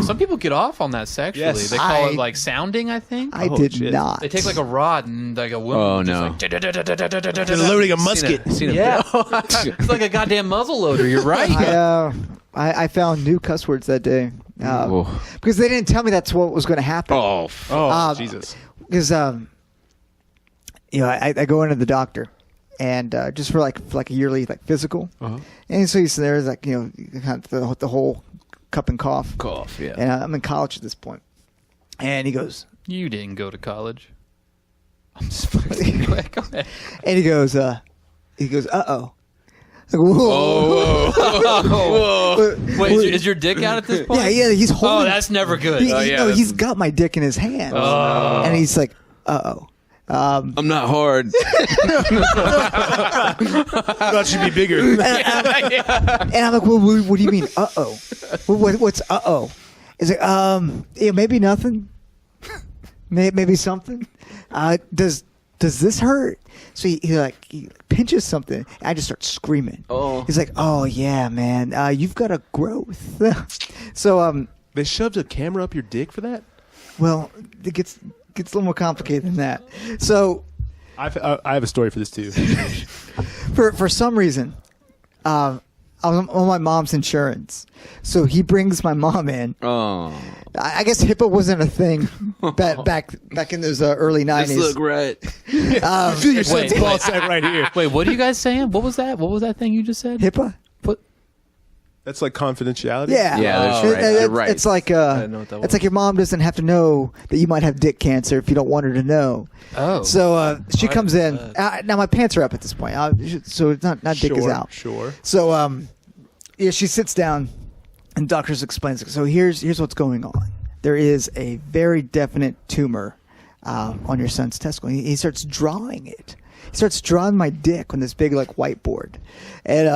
some people get off on that sexually. Yes. They call I- it like sounding, I think. I Oh, did shit. not. They take like a rod and like a woman. Oh, just no. like, They're loading a musket. yeah, it's like a goddamn muzzle loader. You're right. I found new cuss words that day Whoa. because they didn't tell me that's what was going to happen. Oh, Oh, Jesus. Because I go into the doctor, and just for like a yearly physical, and so he's there, like, kind of the whole cup and cough, yeah. and I'm in college at this point, and he goes, You didn't go to college. I'm just fucking go ahead. and he goes, uh-oh. Like, whoa. Whoa. Wait, is your dick out at this point? Yeah, he's holding. Oh, that's never good. He's got my dick in his hand, and he's like, uh-oh. I'm not hard. Thought she'd be bigger. And I'm like, well, what do you mean, uh-oh? What's uh-oh? It's like, maybe nothing. Maybe something. Does this hurt? So he pinches something. And I just start screaming. Oh. He's like, oh yeah, man, you've got a growth. So They shoved a camera up your dick for that? well, it gets a little more complicated than that. So I have a story for this too. for some reason, I was on my mom's insurance, so he brings my mom in. Oh. I guess HIPAA wasn't a thing back in those early '90s. This look right. Feel your son's ball sack right here. Wait, what are you guys saying? What was that? What was that thing you just said? HIPAA? That's like confidentiality? Yeah, Yeah, that's right. It- You're right. It's like didn't know what that it's was. like your mom doesn't have to know that you might have dick cancer if you don't want her to know. Oh. So she comes in. Now my pants are up at this point, so it's not dick is out. Sure. So she sits down, and doctors explains. So here's what's going on. There is a very definite tumor on your son's testicle. He starts drawing it. He starts drawing my dick on this big whiteboard, and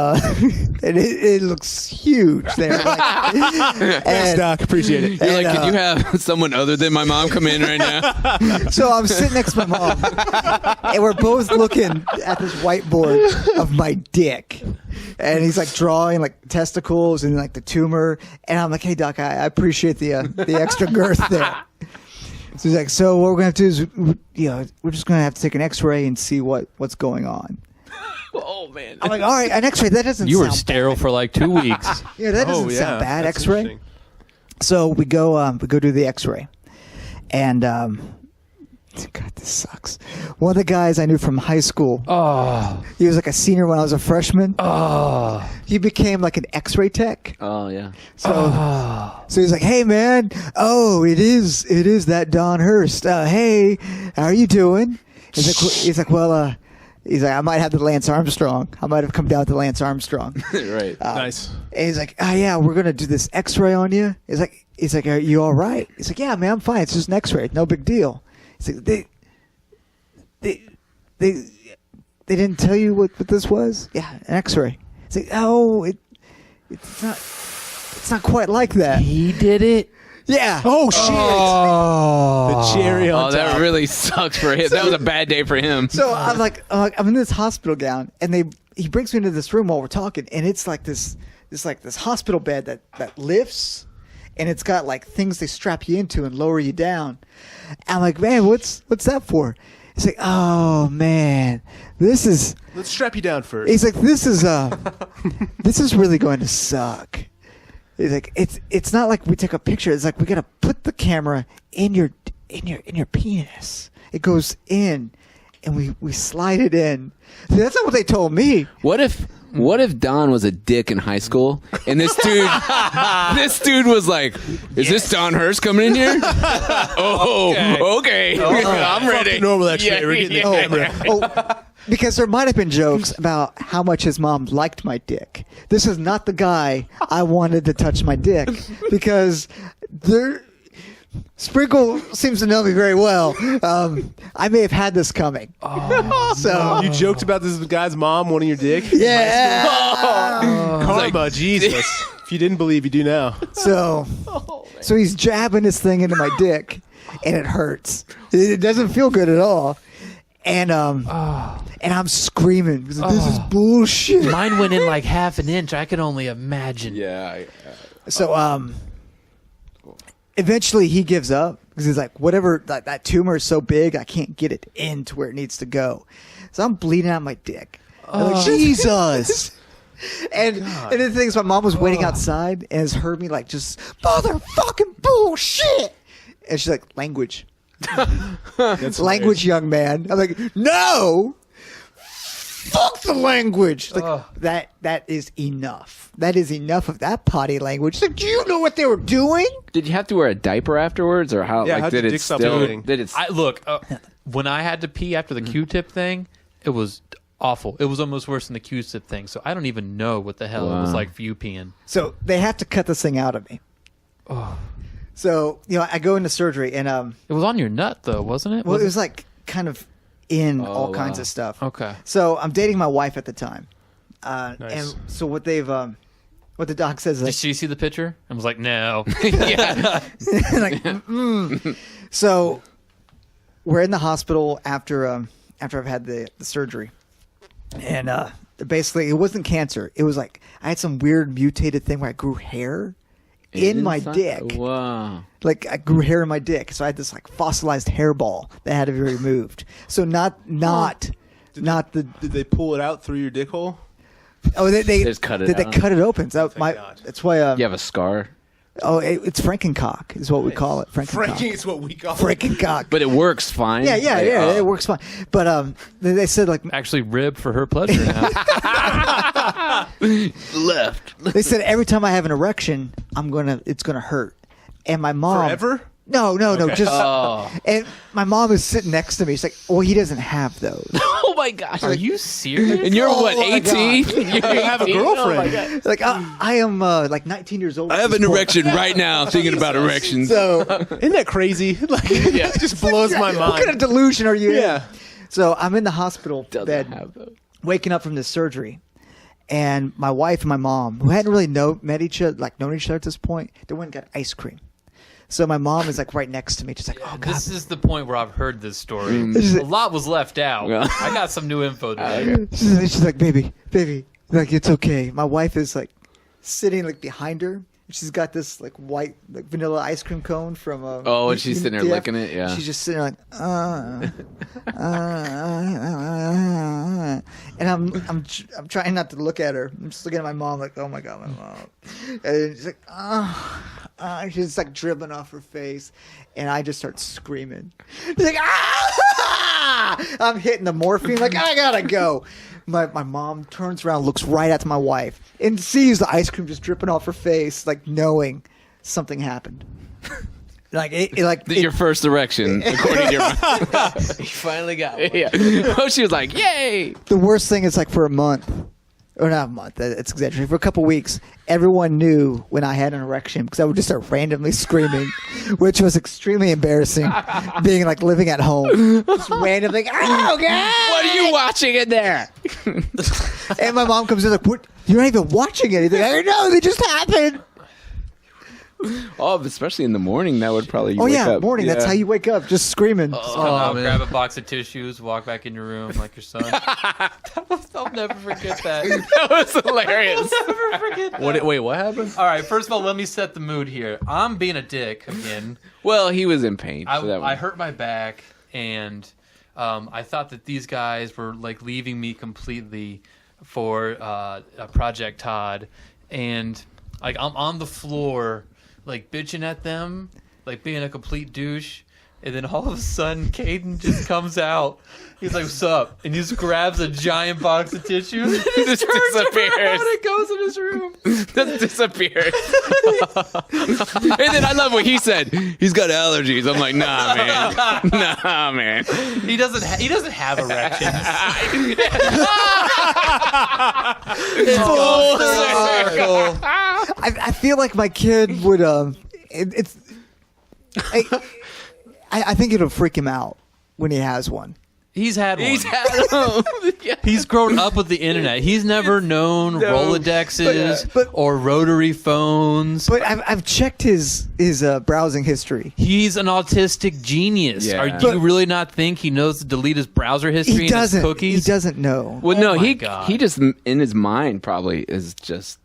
and it looks huge there. Thanks, Doc. Appreciate it. You're like, could you have someone other than my mom come in right now? So I'm sitting next to my mom, and we're both looking at this whiteboard of my dick, and he's drawing testicles and the tumor, and I'm like, hey doc, I appreciate the extra girth there. So he's like, so what we're gonna have to do is, we're just gonna have to take an X-ray and see what's going on. Oh, man. I'm like, all right, an X-ray, that doesn't You were sound sterile for like 2 weeks. Yeah, that doesn't sound bad. That's X-ray. interesting. So we go do the X-ray, and God, this sucks. One of the guys I knew from high school, he was a senior when I was a freshman. He became an X-ray tech. Oh, yeah. So he's like, "Hey, man, it is that Don Hurst. Hey, how are you doing?" He's like, I might have the Lance Armstrong. I might have come down with the Lance Armstrong. Right. Nice. And he's like, "Oh yeah, we're gonna do this X-ray on you." He's like, "Are you all right?" He's like, "Yeah, man, I'm fine. It's just an X-ray. No big deal." He's like, they didn't tell you what this was? Yeah, an X-ray. It's like, oh, it's not quite like that. He did it. Yeah. Oh shit! The cherry on Oh, top. that really sucks for him. That was a bad day for him. So I'm in this hospital gown, and he brings me into this room while we're talking, and it's like this hospital bed that lifts, and it's got like things they strap you into and lower you down. I'm like, man, what's that for? He's like, oh man, this is. Let's strap you down first. He's like, this is really going to suck. He's like, it's not like we take a picture. It's like we gotta put the camera in your penis. It goes in, and we slide it in. See, that's not what they told me. What if Don was a dick in high school and this dude was like, "Is this Don Hurst coming in here?" Okay. I'm ready. Normal X-ray. We're getting the camera. Oh, because there might have been jokes about how much his mom liked my dick. This is not the guy I wanted to touch my dick because Sprinkle seems to know me very well. I may have had this coming. So You joked about this guy's mom wanting your dick? yeah. Karma, Jesus. If you didn't believe, you do now. So he's jabbing this thing into my dick, and it hurts. It doesn't feel good at all. And I'm screaming because this is bullshit. Mine went in like half an inch. I could only imagine. Yeah. So eventually he gives up because he's like, whatever, that tumor is so big, I can't get it into where it needs to go. So I'm bleeding out my dick. I'm like, Jesus. And the thing is, my mom was waiting outside and has heard me like just motherfucking bullshit. And she's like, language. That's Language, young man. I'm like, no. Fuck the language. Like that is enough. That is enough of that potty language. Like, do you know what they were doing? Did you have to wear a diaper afterwards, or how? Yeah, Like, how'd did your it dick stop still? bleeding? Did it? When I had to pee after the Q-tip thing, it was awful. It was almost worse than the Q-tip thing. So I don't even know what the hell it was like for you peeing. So they have to cut this thing out of me. So I go into surgery and It was on your nut though, wasn't it? well, it was like kind of in all kinds wow. of stuff. Okay. So I'm dating my wife at the time, Nice. and so what the doc says is Did like, she see the picture? I was like, no. yeah. like, So we're in the hospital after I've had the surgery, and basically it wasn't cancer. It was like I had some weird mutated thing where I grew hair in my Inside? dick. Wow. Like I grew hair in my dick, so I had this like fossilized hairball that had to be removed. So not the. Did they pull it out through your dick hole? Oh, they just cut it They out. cut it open. So Thank God. that's why. You have a scar, It's Frankencock is what we call it. Frankie Frankencock. is what we call it. Frankencock. but it works fine. Yeah, Like, it works fine. But they said like Actually rib for her pleasure now. left. they said every time I have an erection, it's gonna hurt. And my mom Forever? No, just and my mom is sitting next to me. She's like, "Well, he doesn't have those." Oh my gosh. Are you serious? And you're Oh what, my 18? God. You have a girlfriend. Like I am like 19 years old. I at have this an point. erection right now thinking about erections. So Isn't that crazy? Like, it just blows my mind. what kind of delusion are you in? Yeah. So I'm in the hospital Doesn't bed, have those. waking up from this surgery, and my wife and my mom, who hadn't really known each other at this point, they went and got ice cream. So my mom is like right next to me, just like, oh god. This is the point where I've heard this story. This is- A lot was left out. Yeah. I got some new info today. She's like, baby, like it's okay. My wife is like sitting like behind her. She's got this like white like vanilla ice cream cone from Oh, and she's sitting there licking it, yeah. She's just sitting there like and I'm trying not to look at her. I'm just looking at my mom like, oh my god, my mom. And she's like she's like dribbling off her face, and I just start screaming. She's like, I'm hitting the morphine like I gotta go. My mom turns around, looks right at my wife, and sees the ice cream just dripping off her face, like knowing something happened. Your first erection, according to your mom. You finally got one. Yeah. Oh, she was like, yay! The worst thing is like for a month, or not a month, it's exaggerating, for a couple weeks, everyone knew when I had an erection because I would just start randomly screaming, which was extremely embarrassing, being like living at home. Just randomly, oh, God! What are you watching in there? And my mom comes in like, what? You're not even watching anything. I don't know, they just happened. Oh, especially in the morning, that would probably Oh, wake yeah, up. morning. That's how you wake up, just screaming. Just come out, man. grab a box of tissues, walk back in your room like your son. I'll never forget that. That was hilarious. Never forget that. Wait, what happened? All right, first of all, let me set the mood here. I'm being a dick again. Well, he was in pain. I, so that I was- hurt my back, and I thought that these guys were like leaving me completely for a Project Todd, and like I'm on the floor, like bitching at them, like being a complete douche. And then all of a sudden, Caden just comes out. He's like, "What's up?" And he just grabs a giant box of tissues and Just turns disappears. around and goes in his room. Just disappeared. And then I love what he said. He's got allergies. I'm like, nah, man. Nah, man. He doesn't have erections. I feel like my kid would. I think it'll freak him out when he has one. He's had one. He's had them. Yeah. He's grown up with the internet. He's never known Rolodexes but- or rotary phones. But I've checked his browsing history. He's an autistic genius. Yeah. Do you really not think he knows to delete his browser history He and his doesn't. cookies? He doesn't know. Well, Oh no, my God. he just in his mind probably is just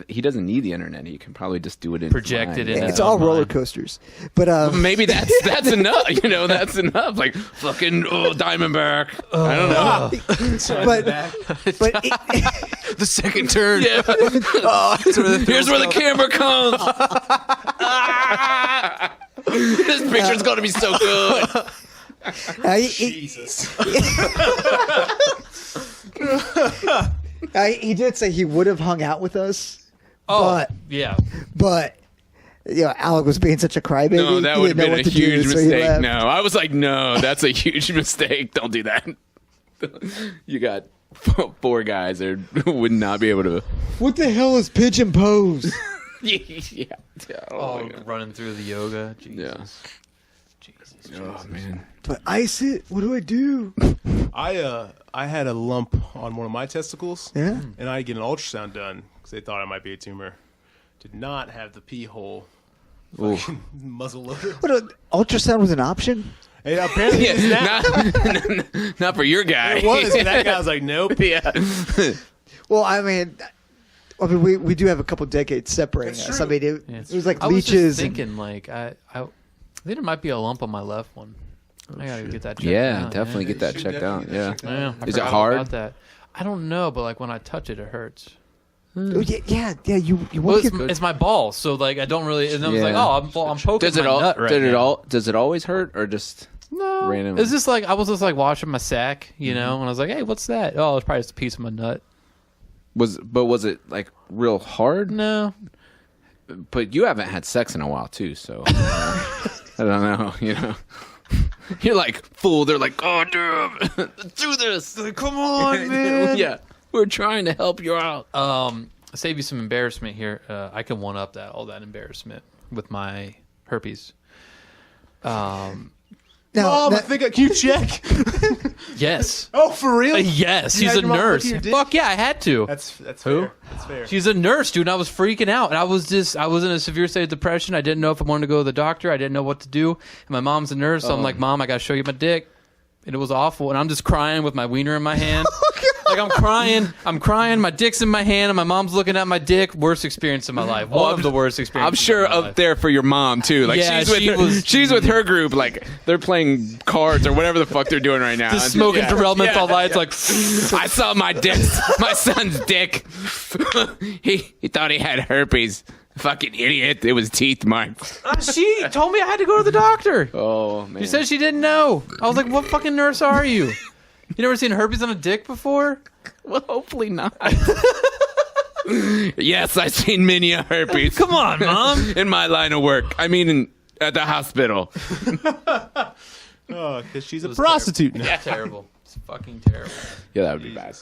he doesn't need the internet. He can probably just do it in Project his it mind. in It's his all own roller mind. coasters. But Maybe that's enough. You know, that's enough. Like fucking Diamondback. I don't know. but The second turn. Yeah. Here's where the camera comes. This picture's gonna be so good. Jesus. He did say he would have hung out with us. Oh, yeah. But Alec was being such a crybaby. No, that He would have didn't know been a what to do, huge so he mistake. left. No, I was like, no, that's a huge mistake. Don't do that. You got 4 guys that would not be able to. What the hell is pigeon pose? Yeah. Oh, running through the yoga. Yeah. Jesus. Oh man. Do I ice it? What do I do? I had a lump on one of my testicles. Yeah. And I had to get an ultrasound done because they thought I might be a tumor. Did not have the pee hole muzzle loader. What? Ultrasound was an option? And apparently it's not. Not for your guy. It was. And that guy was like, nope. Yeah. Well, I mean, we do have a couple decades separating us. I mean, it was like I was leeches. just thinking, like, I think there might be a lump on my left one. I gotta get that checked Yeah, out. definitely get that checked out. Yeah. Yeah, I Is it forgot hard? About that. I don't know, but like when I touch it, it hurts. Oh, yeah. You Well, want it's, to get it's my ball, so like I don't really. And I was like, Yeah. oh, I'm poking Does it my all? nut right Did it now. all? Does it always hurt or just? No, random? it's just like I was just like washing my sack, you know, and I was like, hey, what's that? Oh, it's probably just a piece of my nut. Was it like real hard? No, But you haven't had sex in a while too, so I don't know. You know, you're like fool. They're like, oh damn, let's do this. come on, man. Yeah, we're trying to help you out. Save you some embarrassment here. I can one up all that embarrassment with my herpes. now, Mom, I think can you check? Yes. Oh, for real? Yes, You she's had a your mom look nurse. at your dick? Fuck yeah, I had to. That's Who? fair. That's fair. She's a nurse, dude. And I was freaking out, and I was in a severe state of depression. I didn't know if I wanted to go to the doctor. I didn't know what to do. And my mom's a nurse, so I'm like, Mom, I got to show you my dick. And it was awful. And I'm just crying with my wiener in my hand. Like I'm crying. My dick's in my hand, and my mom's looking at my dick. Worst experience of my life. One of the worst experiences. I'm sure of my up life. there for your mom too. Like Yeah, she's with her group. Like they're playing cards or whatever the fuck they're doing right now. Just smoking Darrell menthol lights. Like I saw my son's dick. he thought he had herpes. Fucking idiot. It was teeth marks. she told me I had to go to the doctor. Oh man. She said she didn't know. I was like, what fucking nurse are you? You never seen herpes on a dick before? Well, hopefully not. Yes, I've seen many a herpes. Come on, Mom. In my line of work. I mean, at the hospital. Oh, because she's a was prostitute now. Terrible. It's fucking terrible. Yeah, that would be bad.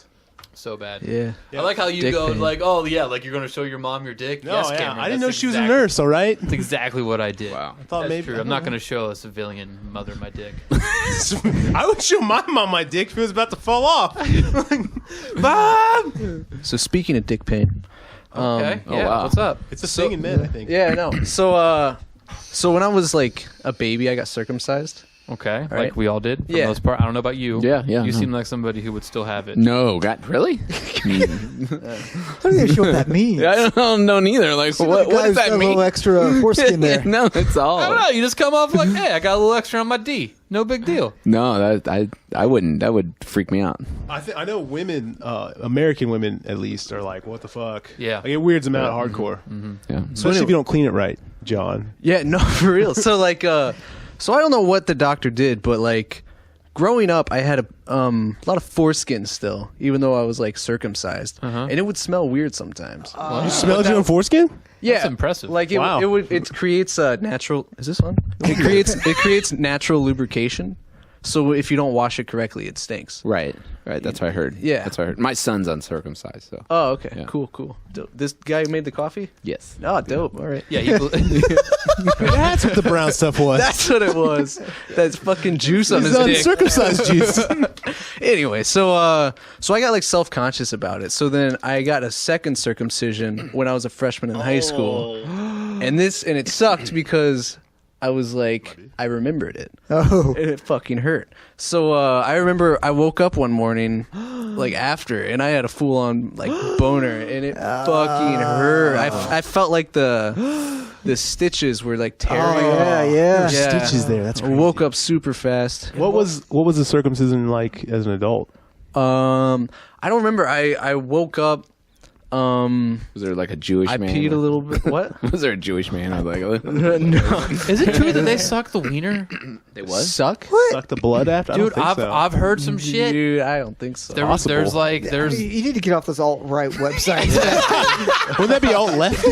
So bad. Yeah. I like how you Dick go pain. like, oh yeah, like you're gonna show your mom your dick. No, Yes, yeah. Cameron, I didn't that's know she was a exactly- nurse. All right. That's exactly what I did. Wow. I thought That's maybe true. I'm not gonna show a civilian mother my dick. I would show my mom my dick if it was about to fall off. Mom. So speaking of dick pain. Okay. oh, Yeah. wow. What's up? It's a thing in men, I think. Yeah, I know. So when I was like a baby, I got circumcised. Okay. right. Like we all did. For Yeah. the most part. I don't know about you. Yeah, yeah, You no. seem like somebody who would still have it. No, God, really? I don't even sure what that means. I don't know neither. Like, Seems what like a guy does who's got that a mean? little extra foreskin there. No, it's all. I don't know. You just come off like, hey, I got a little extra on my D. No big deal. No, I wouldn't. That would freak me out. I know women, American women at least, are like, what the fuck? Yeah. Like, it weirds them out hardcore. Yeah. Especially if you don't clean it right, John. Yeah, no, for real. So like, so I don't know what the doctor did, but like, growing up, I had a lot of foreskin still, even though I was like circumcised, and it would smell weird sometimes. You smelled your own foreskin? Yeah, That's impressive. Like Wow. it creates natural. Is this on? It creates natural lubrication. So if you don't wash it correctly, it stinks. Right. That's what I heard. Yeah. That's what I heard. My son's uncircumcised, so. Oh, okay, Yeah. cool. Dope. This guy made the coffee. Yes. Oh, dope. All right. Yeah. That's what the brown stuff was. That's what it was. That's fucking juice on It's his dick. uncircumcised juice. Anyway, so I got like self-conscious about it. So then I got a second circumcision when I was a freshman in high school. And it sucked because I was like, I remembered it. Oh. And it fucking hurt. So I remember I woke up one morning like after and I had a full-on like boner and it fucking hurt. I felt like the stitches were like tearing. Yeah. Stitches there. That's I crazy. woke up super fast. What was the circumcision like as an adult? I don't remember. I woke up. Was there like a Jewish I man? peed a little bit. What? Was there a Jewish man? I was like, No. Is it true that they suck the wiener? they was? Suck? Suck the blood after? I don't Dude, think so. I've heard some shit. Dude, I don't think so. There's You need to get off those alt-right websites. Wouldn't that be alt left?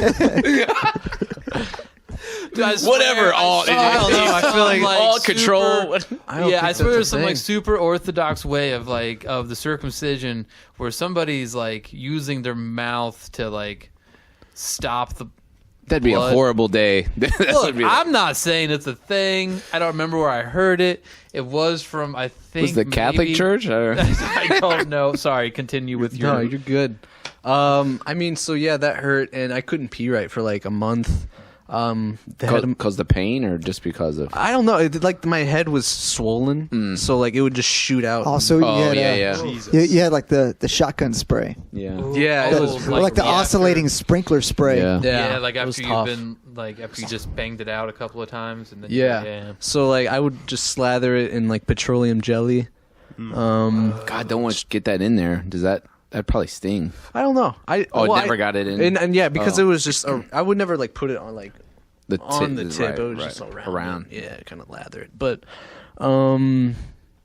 Dude, I swear, Whatever, all it is. I don't know. I feel like all super- control. I don't Yeah, I think swear that's there's a some thing. like super orthodox way of the circumcision where somebody's like using their mouth to like stop the. That'd be blood. a horrible day. That Look, would be I'm not saying it's a thing. I don't remember where I heard it. It was from I think was the Catholic maybe- Church? Or? I don't know. Sorry. Continue with your. No, you're good. I mean, so yeah, that hurt, and I couldn't pee right for like a month. They had Because the pain, or just because of? I don't know. Like my head was swollen, so like it would just shoot out. Also, Oh, you had, yeah. you had like the shotgun spray. Yeah. Yeah, it was Or like the yeah, oscillating sprinkler spray. Yeah. Yeah, like it was after you've tough. been after you just banged it out a couple of times and then Yeah. So like I would just slather it in like petroleum jelly. God, don't want to get that in there. That'd probably sting. I don't know. Never got it in? And yeah, because Oh. it was just I would never like put it on like on the tip. Right, it was right. just around. it. Yeah, kind of lather it. But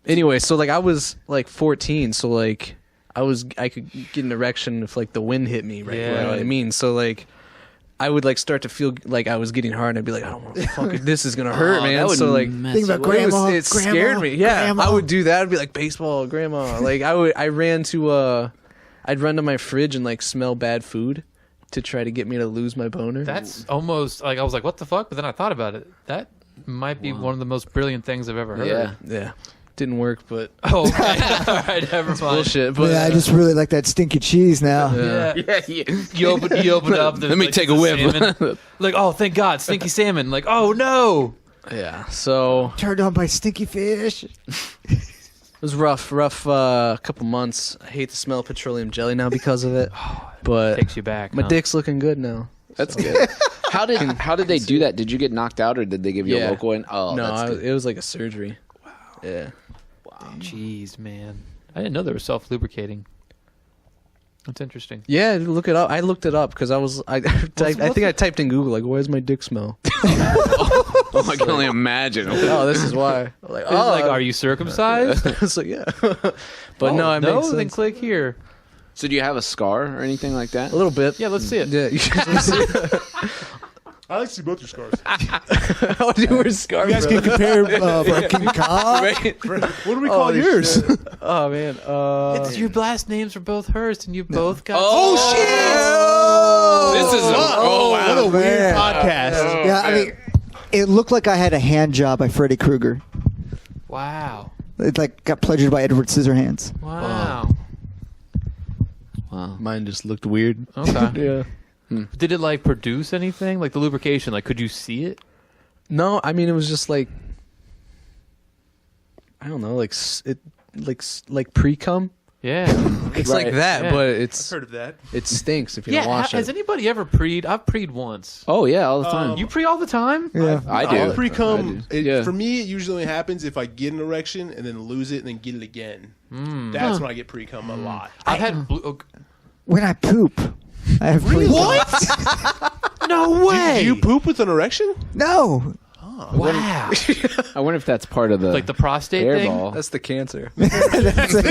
anyway, so like I was like 14, so like I could get an erection if like the wind hit me, right? Yeah. You know what I mean? So like I would like start to feel like I was getting hard, and I'd be like, I don't want to fuck it. This is gonna hurt, Oh, man. that would So like mess Think about you up. grandma. it scared me. Yeah, grandma. I would do that. I'd be like baseball, grandma. Like I ran to I'd run to my fridge and like smell bad food to try to get me to lose my boner. That's almost like I was like, what the fuck? But then I thought about it. That might be one of the most brilliant things I've ever heard. Yeah. yeah, didn't work, but Oh, okay. All right, never mind. bullshit. But Yeah, I just really like that stinky cheese now. Yeah. Yeah. You open up. Let me take a whiff. Salmon. Like, oh, thank God, stinky salmon. Like, oh no. yeah, so Turned on by stinky fish. it was rough couple months. I hate the smell of petroleum jelly now because of it. But Takes you back. my huh? dick's looking good now. That's good. How did they do that? Did you get knocked out, or did they give you Yeah. a local one? Oh, no, that's good. it was like a surgery. Wow. Yeah. Jeez, man. I didn't know they were self lubricating. That's interesting. Yeah, look it up. I looked it up because I think I typed in Google like, "Why does my dick smell?" Oh, I can only imagine. Oh, this is why. I'm like, It's like, are you circumcised? It's like, yeah. But no, it no. makes Then sense. click here. So do you have a scar or anything like that? A little bit. Yeah, let's see it. Yeah. You guys wanna see it? I like to see both your scars. How do you wear scarf? You guys can compare. Fucking cock. What do we call yours? Oh man. It's your last names are both hers, and you both got. This is What a weird man. podcast. Yeah, I mean, it looked like I had a hand job by Freddy Krueger. Wow. It like got pleasured by Edward Scissorhands. Wow. Wow. Mine just looked weird. Okay. Yeah. Did it like produce anything? Like the lubrication? Like could you see it? No, I mean it was just like I don't know, like like pre-cum. Yeah. It's Right. like that, Yeah. but I've it's heard of that. it stinks if you Yeah. don't wash Has it. anybody ever preed? I've preed once. Oh yeah, all the time. You pre all the time? Yeah. I do. I'll pre-cum. Yeah. For me, it usually only happens if I get an erection and then lose it and then get it again. That's when I get pre-cum a lot. I've had blue. When I poop, I have What? No way. Do you poop with an erection? No. Wow. I wonder if that's part of the Like the prostate thing? hairball. That's the cancer.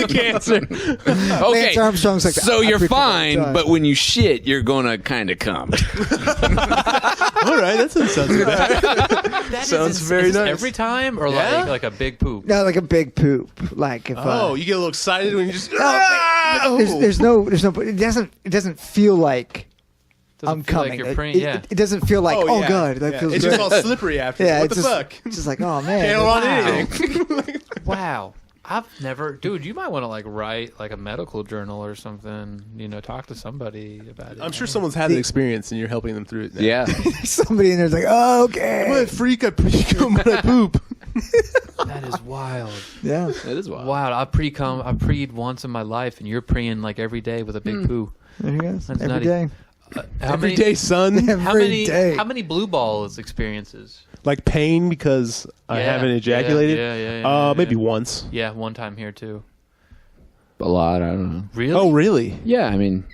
Cancer. Okay, Lance Armstrong's like, so I you're pre-cum all the fine, time. but when you shit, you're gonna kind of come. All right, that sounds good. That Sounds is very this nice. every time or Yeah? like a big poop? No, like a big poop. Like if Oh, you get a little excited when you just. there's no it doesn't feel like Doesn't I'm feel coming. Like you're It- praying, it, yeah. it doesn't feel like yeah. god, that Yeah. feels It's great. just all slippery after. Yeah, What it's the just, fuck? it's just like oh man. Can't hold on to Wow. anything. Wow. I've never, dude. You might want to like write like a medical journal or something. You know, talk to somebody about it. I'm sure someone's had an experience and you're helping them through it. Now. Yeah. Somebody in there's like, oh, okay. What freak? I pre-cum when I poop. That is wild. Yeah. That is wild. Wow. I preed once in my life, and you're preeing like every day with a big poo. There he goes. That's Every nutty. day. How Every many, day, son. Every day. How many blue balls experiences? Like pain because I Yeah, haven't ejaculated. yeah, Maybe yeah. once. Yeah, one time here too. A lot. I don't know. Really? Oh, really? Yeah, I mean,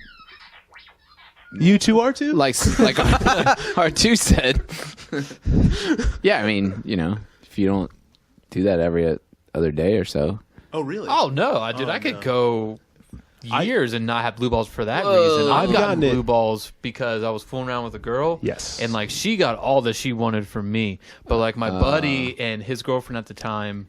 You two are too? like R2 said. Yeah, I mean, you know, if you don't do that every other day or so. Oh, really? Oh no, I could go years and not have blue balls for that Whoa. reason. I've I've gotten gotten blue it. balls because I was fooling around with a girl. Yes. And like she got all that she wanted from me, but like my buddy and his girlfriend at the time,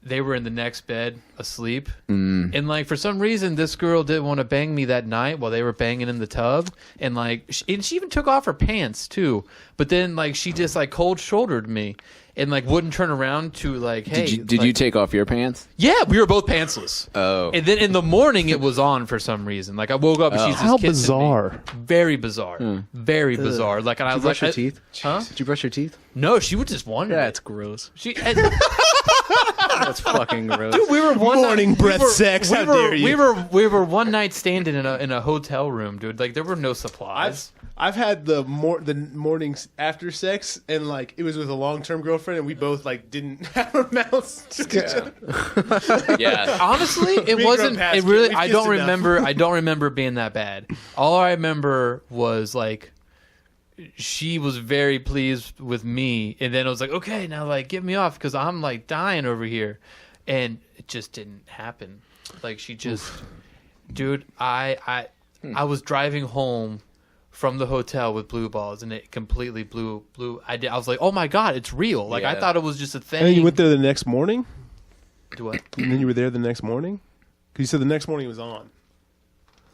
they were in the next bed asleep, and like for some reason this girl didn't want to bang me that night while they were banging in the tub, and like and she even took off her pants too. But then like she just like cold shouldered me. And like wouldn't turn around to like, hey. Did like, you take off your pants? Yeah, we were both pantsless. Oh. And then in the morning it was on for some reason. Like I woke up and she's just How kissing bizarre. me. Very bizarre. Very bizarre. Like and I Did was you like, brush your teeth? Huh? Did you brush your teeth? No, she would just wonder. That's gross. She. That's fucking gross. Dude, we were one Morning night, breath sex, how dare you. We were one night standing in a hotel room, dude. Like there were no supplies. I've had the mornings after sex, and like it was with a long-term girlfriend, and we both like didn't have our mouths to each other. Yeah. Honestly, it We wasn't. grown past It really. it. We've I don't kissed enough. remember. I don't remember being that bad. All I remember was like, she was very pleased with me, and then I was like, okay, now like get me off because I'm like dying over here, and it just didn't happen. Like she just, dude, I was driving home from the hotel with blue balls, and it completely blew. I was like, oh my god, it's real. Like I Yeah. thought it was just a thing. And then you went there the next morning, Do what? and then you were there the next morning because you said the next morning it was on.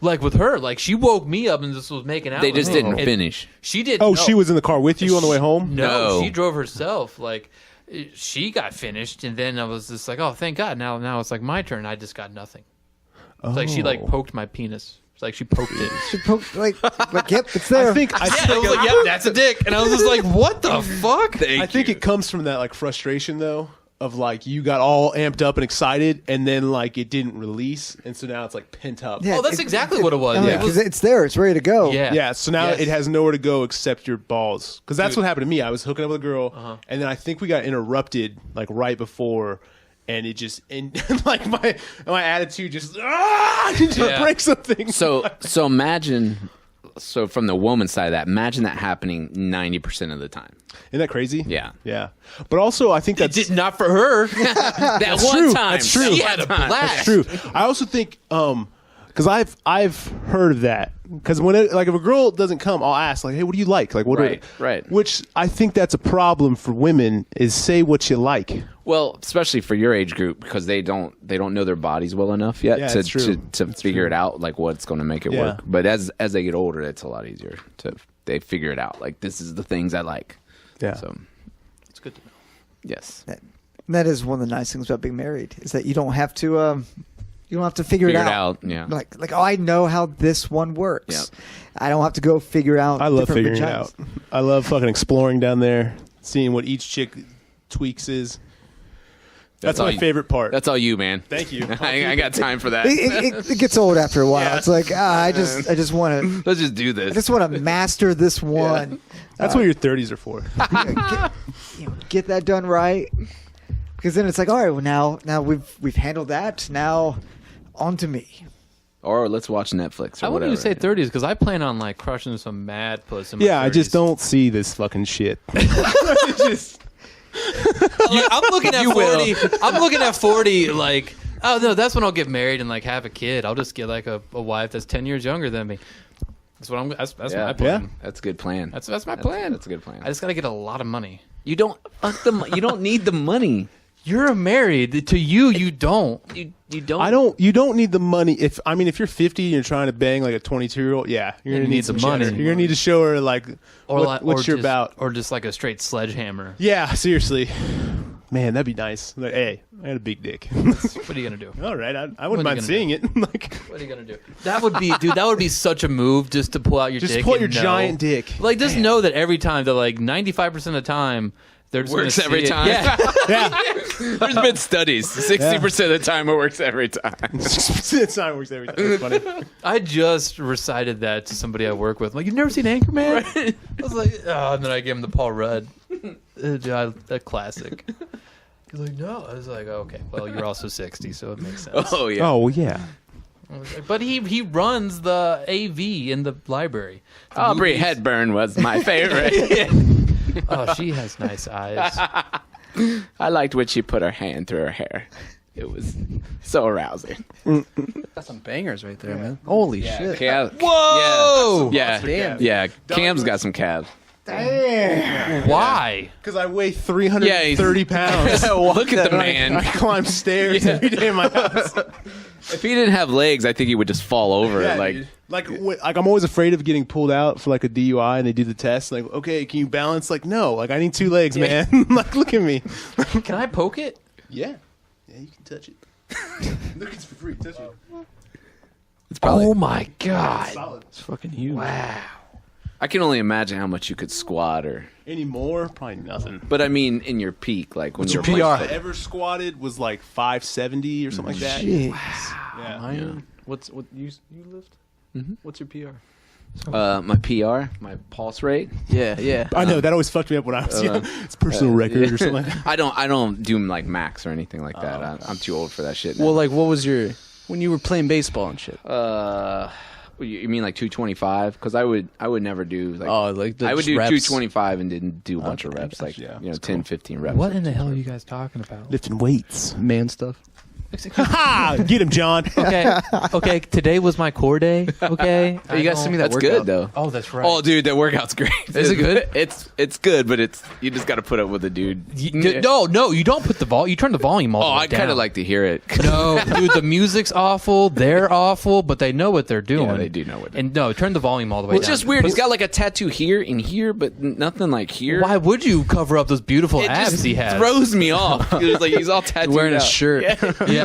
Like with her, like she woke me up and just was making out. They with just me. didn't And finish. She did. Oh, no. she was in the car with you on the way home. No, No. she drove herself. Like she got finished, and then I was just like, oh, thank God. Now it's like my turn. I just got nothing. It's like she like Oh. poked my penis. It's like she poked it. She poked, like yep, it's there. I think Yeah, I was like, yep, that's a dick. And I was just like, what the fuck? I think it comes from that like frustration though of like you got all amped up and excited, and then like it didn't release, and so now it's like pent up. Yeah, Oh, that's exactly what it was. I mean, It was- 'cause it's there. It's ready to go. yeah. Yeah, so now Yes. it has nowhere to go except your balls. Because that's Dude. what happened to me. I was hooking up with a girl, and then I think we got interrupted like right before, and it just and like my attitude just I need to Yeah. break something. So imagine. So from the woman's side of that, imagine that happening 90% of the time. Isn't that crazy? Yeah. yeah. But also, I think that's Not for her. That one true. time. That's true. She had a blast. true. I also think Because I've heard of that. Because like if a girl doesn't come, I'll ask like, hey, what do you like? Like what? Right. Which I think that's a problem for women is say what you like. Well, especially for your age group, because they don't know their bodies well enough yet Yeah, to it's true. to figure it out, like what's going to make it Yeah. work. But as they get older, it's a lot easier they figure it out. Like this is the things I like. Yeah. So It's good to know. yes, That is one of the nice things about being married is that you don't have to figure it out. Yeah. Like oh, I know how this one works. Yep. I don't have to go figure out. I love different figuring it vaginas. out. I love fucking exploring down there, seeing what each chick tweaks is. That's all my you- favorite part. That's all you, man. Thank you. I ain't got time for that. It gets old after a while. Yeah. It's like I just want to. Let's just do I this. just want to master this one. That's what your 30s are for. Get that done right. Because then it's like, all right, well now we've handled that. Now, on to me. Or let's watch Netflix or I whatever. wouldn't even say 30s because I plan on like crushing some mad puss in my Yeah, I just 30s. don't see this fucking shit. I'm looking at 40. I'm looking at 40 like, oh no, that's when I'll get married and like have a kid. I'll just get like a wife that's 10 years younger than me. That's what I'm. That's Yeah. my plan. That's a good plan. That's my plan. That's a good plan. I just got to get a lot of money. You don't you don't need the money. You're married. To you, you don't. You don't. You don't need the money. If you're 50 and you're trying to bang like a 22-year-old, yeah, you're gonna You need need some the money. cheddar. You're gonna need to show her like what you're just, about. or just like a straight sledgehammer. Yeah, seriously. Man, that'd be nice. Like, hey, I had a big dick. What are you gonna do? All right, I What are wouldn't you mind gonna seeing it. Like, What are you gonna do? That would be, dude. That would be such a move just to pull out your just dick. pull out your and know. giant dick. Like, just know that every time, that like 95% of the time, they're just Works gonna see every it. time. Yeah. Yeah, There's been studies. 60% of the time it works every time. it's not works every time. It's funny. I just recited that to somebody I work with. I'm like, you've never seen Anchorman? I was like, oh, and then I gave him the Paul Rudd. A classic. He's like, no. I was like, oh, okay. Well, you're also 60, so it makes sense. Oh yeah. Oh well, yeah. I was like, but he runs the AV in the library. The Aubrey movies. Hepburn was my favorite. Oh, she has nice eyes. I liked when she put her hand through her hair. It was so arousing. That's some bangers right there, man. Holy shit. Whoa! Yeah. Damn. Yeah. Cam's got some calves. Why? Because I weigh 330 pounds. Look at the I man. climb stairs every day in my house. If he didn't have legs, I think he would just fall over. Yeah, like, dude. Like I'm always afraid of getting pulled out for like a DUI, and they do the test. Like, okay, can you balance? Like, no. Like, I need 2 legs, man. Like, look at me. Can I poke it? Yeah, you can touch it. Look, it's for free. Touch it. it's probably. Oh my god! Solid. It's fucking huge. Wow. I can only imagine how much you could squat or. Anymore, probably nothing. But I mean, in your peak, like when What's you're your playing- PR? I ever squatted was like 570 or something like that. Jeez. Yeah. Mine, what you lift? What's your PR? My PR, my pulse rate. Yeah. I know that always fucked me up when I was young. It's personal record or something like that. I don't do like max or anything like that. I'm too old for that shit. Now. Well, like, what was your when you were playing baseball and shit? You mean like 225? Because I would never do like. Oh, like the I would just do reps. 225 and didn't do a bunch of Okay, reps, like yeah, 10, 15 reps. What in the hell are you guys talking about? Lifting weights. man stuff. Ha! Get him, John. Okay. Today was my core day. Okay. Oh, you guys send me that That's workout. good though. Oh, that's right. Oh, dude, that workout's great. Is it good? It's good, but you just got to put up with the dude. No, you don't put the vol. You turn the volume all the Oh, way I down. kind of like to hear it. No, dude, the music's awful. They're awful, but they know what they're doing. Yeah, they do know what they're And no, turn the volume all the way It's down. just weird. He's got like a tattoo here and here, but nothing like here. Why would you cover up those beautiful It abs just he has? throws me off. It's like he's all tattooed Wearing a out. shirt.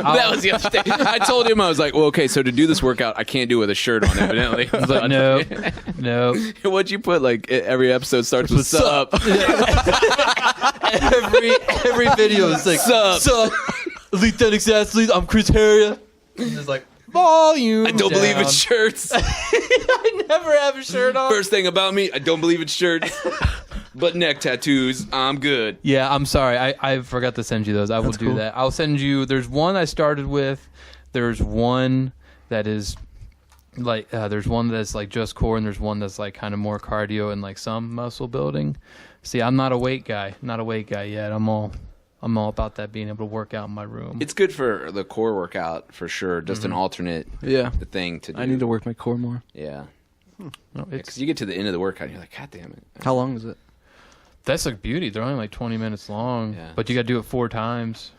Yeah, That was the other thing. I told him, I was like, well, okay, so to do this workout, I can't do it with a shirt on, evidently. I was like, no. What'd you put? Like, every episode starts with sup. Every video is like, sup, elite athletic athlete. I'm Chris Harrier. And it's like volume. I don't believe in down. shirts. I never have a shirt on. First thing about me, I don't believe in shirts. But neck tattoos, I'm good. Yeah, I'm sorry. I forgot to send you those. I will do that. I'll send you. There's one I started with. There's one that is like there's one that's like just core, and there's one that's like kind of more cardio and like some muscle building. See, I'm not a weight guy. Not a weight guy yet. I'm all I'm all about that being able to work out in my room. It's good for the core workout for sure. Just an alternate Yeah. thing to do. I need to work my core more. Yeah. No, Because you get to the end of the workout and you're like, God damn it. How long is it? that's like beauty. They're only like 20 minutes long, Yeah. but you got to do it 4 times.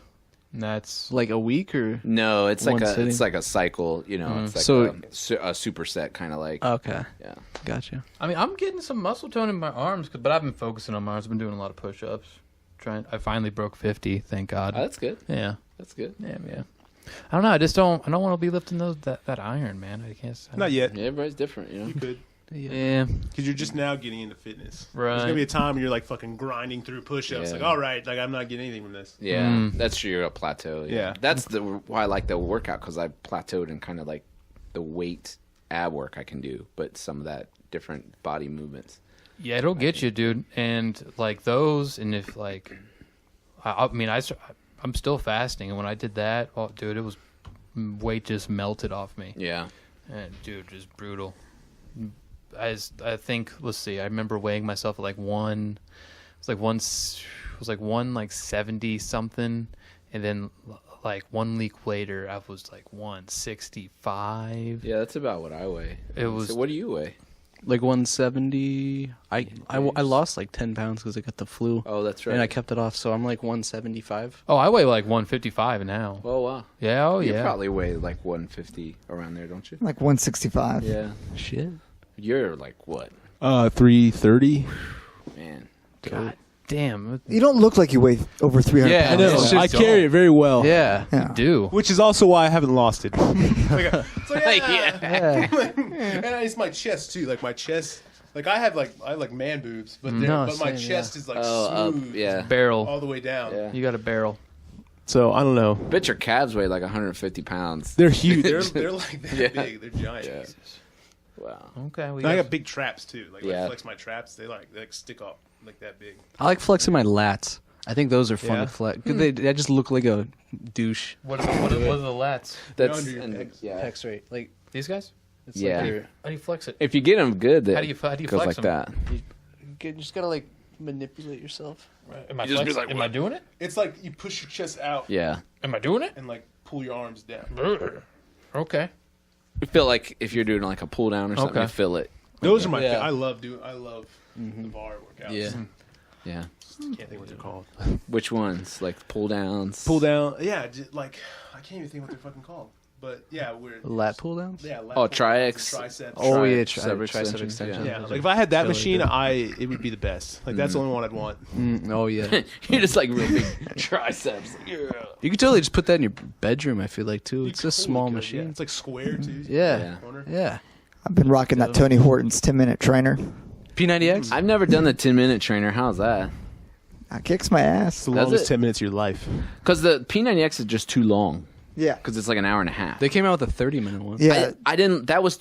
And that's Like a week or? No, it's One like sitting? it's like a cycle, you know. It's like So- a superset kind of like. Okay. Yeah. Gotcha. I mean, I'm getting some muscle tone in my arms, but I've been focusing on my arms. I've been doing a lot of push-ups. I finally broke 50, thank God. Oh, that's good. Yeah. That's good. Yeah. I don't know. I don't want to be lifting that iron, man. I can't. Not yet. Yeah, everybody's different, you know. You could. Yeah. Because you're just now getting into fitness. Right. There's going to be a time when you're like fucking grinding through push-ups. Yeah. Like, all right, like I'm not getting anything from this. Yeah, that's true. You're a plateau. Yeah. That's why I like the workout, because I plateaued in kind of like the weight ab work I can do, but some of that different body movements. Yeah, it'll get you, dude. And like those, and if like, I mean, I'm still fasting, and when I did that, oh, dude, it was weight just melted off me. Yeah. And dude, just brutal. I think, let's see, I remember weighing myself at like it was like 170 something, and then like 1 week later I was like 165. Yeah, that's about what I weigh. It was- So what do you weigh? Like 170. I lost like 10 pounds because I got the flu. Oh, that's right. And I kept it off, so I'm like 175. Oh, I weigh like 155 now. Oh, wow. Yeah, oh You yeah. probably weigh like 150 around there, don't you? Like 165. Yeah. Shit. You're like what? 330. Man. God damn. You don't look like you weigh over 300 Yeah, pounds. I know. I It's just carry it very well. Yeah. Yeah. Do. Which is also why I haven't lost it. Yeah. And it's my chest too. Like my chest, like I have like man boobs, but No, but my same, chest is like Oh, smooth, yeah. Barrel. all the way down. Yeah. You got a barrel. So I don't know. Bet your calves weigh like 150 pounds. They're huge. They're like that Yeah. big. They're giant. Yeah. Wow. Okay. And I got big traps too. Like Yeah. I flex my traps. They like stick up like that big. I like flexing my lats. I think those are fun Yeah? to flex. 'Cause they just look like a douche. What are the lats? That's under your and- pecs. yeah. Pecs, right? Like, These guys? it's Yeah. like your, How do you flex it? If you get them good, How do you goes flex like them? that. you just gotta like manipulate yourself. Am I, You just be like, am what? I doing it? It's like you push your chest out Yeah. Am I doing it? and like pull your arms down. Okay. You feel like if you're doing like a pull down or something, Okay. you feel it. Those are my. Yeah. I love the bar workouts. Yeah. Yeah. Can't think what they're called. Which ones? Like pull downs? Pull down. Yeah. Like I can't even think what they're fucking called. But yeah, we're Lat pull downs? Yeah. lat Oh, pull downs tri-X. and triceps. Oh, yeah, Tricep tricep extensions, extensions. Yeah, Those like are if I had that really machine, good. it would be the best. Like that's the only one I'd want. Oh, yeah. You're just like real big triceps. Yeah. You could totally just put that in your bedroom, I feel like, too. You It's a totally small could, machine. Yeah. It's like square too. Yeah. Corner. Yeah. I've been rocking that Tony Horton's 10-minute trainer. P90X? I've never done the 10-minute trainer. How's that? I kicks my ass. It's the Does longest it? 10 minutes of your life. Because the P90X is just too long. Yeah. Because it's like an hour and a half. They came out with a 30-minute one. Yeah. I didn't. That was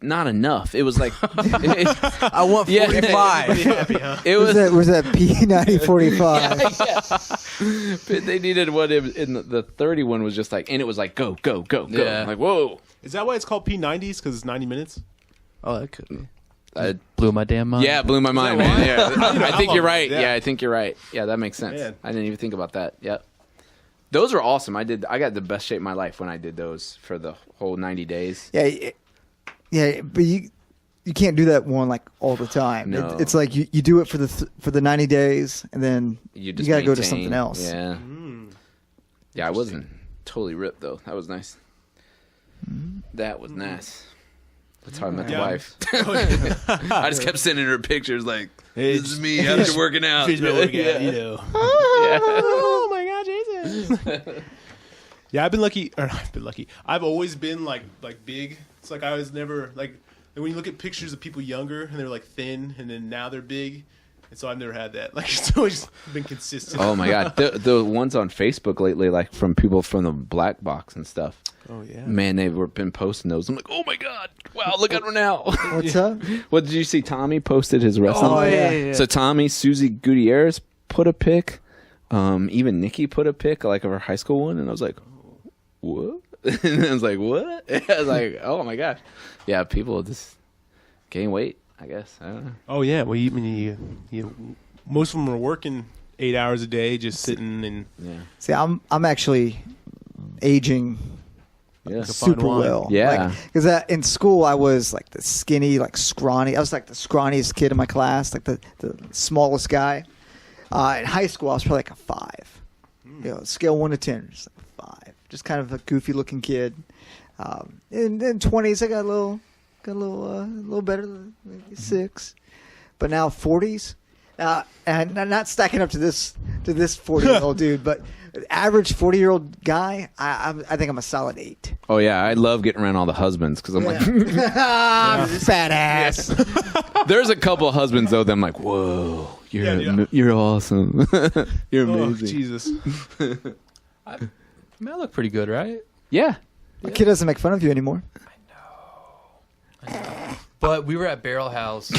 not enough. It was like. I want Yeah. 45. It was. Was that P9045? But they needed what in the 30 one was just like, and it was like go go go go. Yeah. I'm like whoa. Is that why it's called P90s? Because it's 90 minutes. Oh, that could be. Blew my damn mind. Yeah, it blew my mind, man. Yeah, I think you're right. Yeah. Yeah, I think you're right. Yeah, that makes sense. Man. I didn't even think about that. Yep. Those were awesome. I got the best shape of my life when I did those for the whole 90 days. Yeah, but you can't do that one like all the time. No. It's like you do it for the 90 days, and then You you just got to go to maintain. something else. Yeah. Yeah, I wasn't totally ripped though. That was nice. That was nice. That's how I met the Yeah. wife. I just kept sending her pictures like, "This is me after working out." You know. Yeah. Oh my God, Jason. Yeah, I've been lucky. Or I've been lucky. I've always been like big. It's like I was never like when you look at pictures of people younger and they're like thin, and then now they're big. And so I've never had that. Like it's always been consistent. Oh my god, the ones on Facebook lately, like from people from the Black Box and stuff. Oh yeah. Man, they've been posting those. I'm like, oh my god, wow, look at her now. What's up? What did you see? Tommy posted his wrestling. Oh, yeah. So Tommy, Susie Gutierrez put a pic. Even Nikki put a pic, like of her high school one, and I was like, what? And I was like, what? I was like, oh my gosh, yeah, people just gain weight. I guess I don't know. Oh yeah. Well, you most of them are working 8 hours a day just sitting and See, I'm actually aging Yeah. super wine. well. Yeah. Because in school I was like the skinny, like scrawny. I was like the scrawniest kid in my class, like the smallest guy. In high school, I was probably like a 5. You know, scale 1 to 10, just like a 5. Just kind of a goofy looking kid. In 20s, I got a little better, maybe 6. But now 40s, and I'm not stacking up to this 40-year-old dude, but average 40-year-old guy, I think I'm a solid 8. Oh yeah, I love getting around all the husbands because I'm like, Fat ass. there's a couple of husbands though that I'm like, whoa, you're awesome, you're oh, amazing. Jesus. I look pretty good, right? Yeah. My kid doesn't make fun of you anymore. But we were at Barrel House.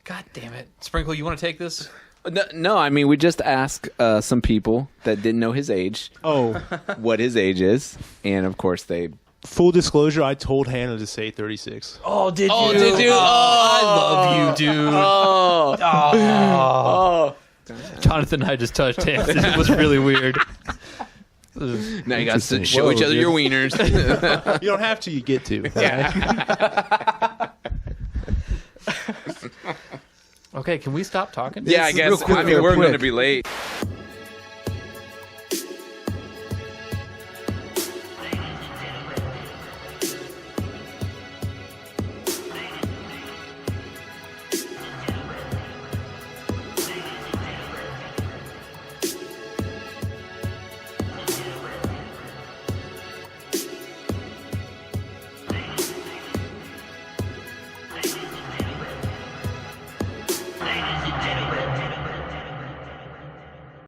God damn it. Sprinkle, you want to take this? No, I mean we just asked some people that didn't know his age Oh, what his age is, and of course they. full disclosure, I told Hannah to say 36. Oh, did you? Oh, did you? I love you, dude. Oh. Jonathan and I just touched hands. It was really weird. Now you got to show each other your wieners. You don't have to, you get to. Okay, can we stop talking? Yeah, I guess. Real quick, I mean, real we're quick. going to be late.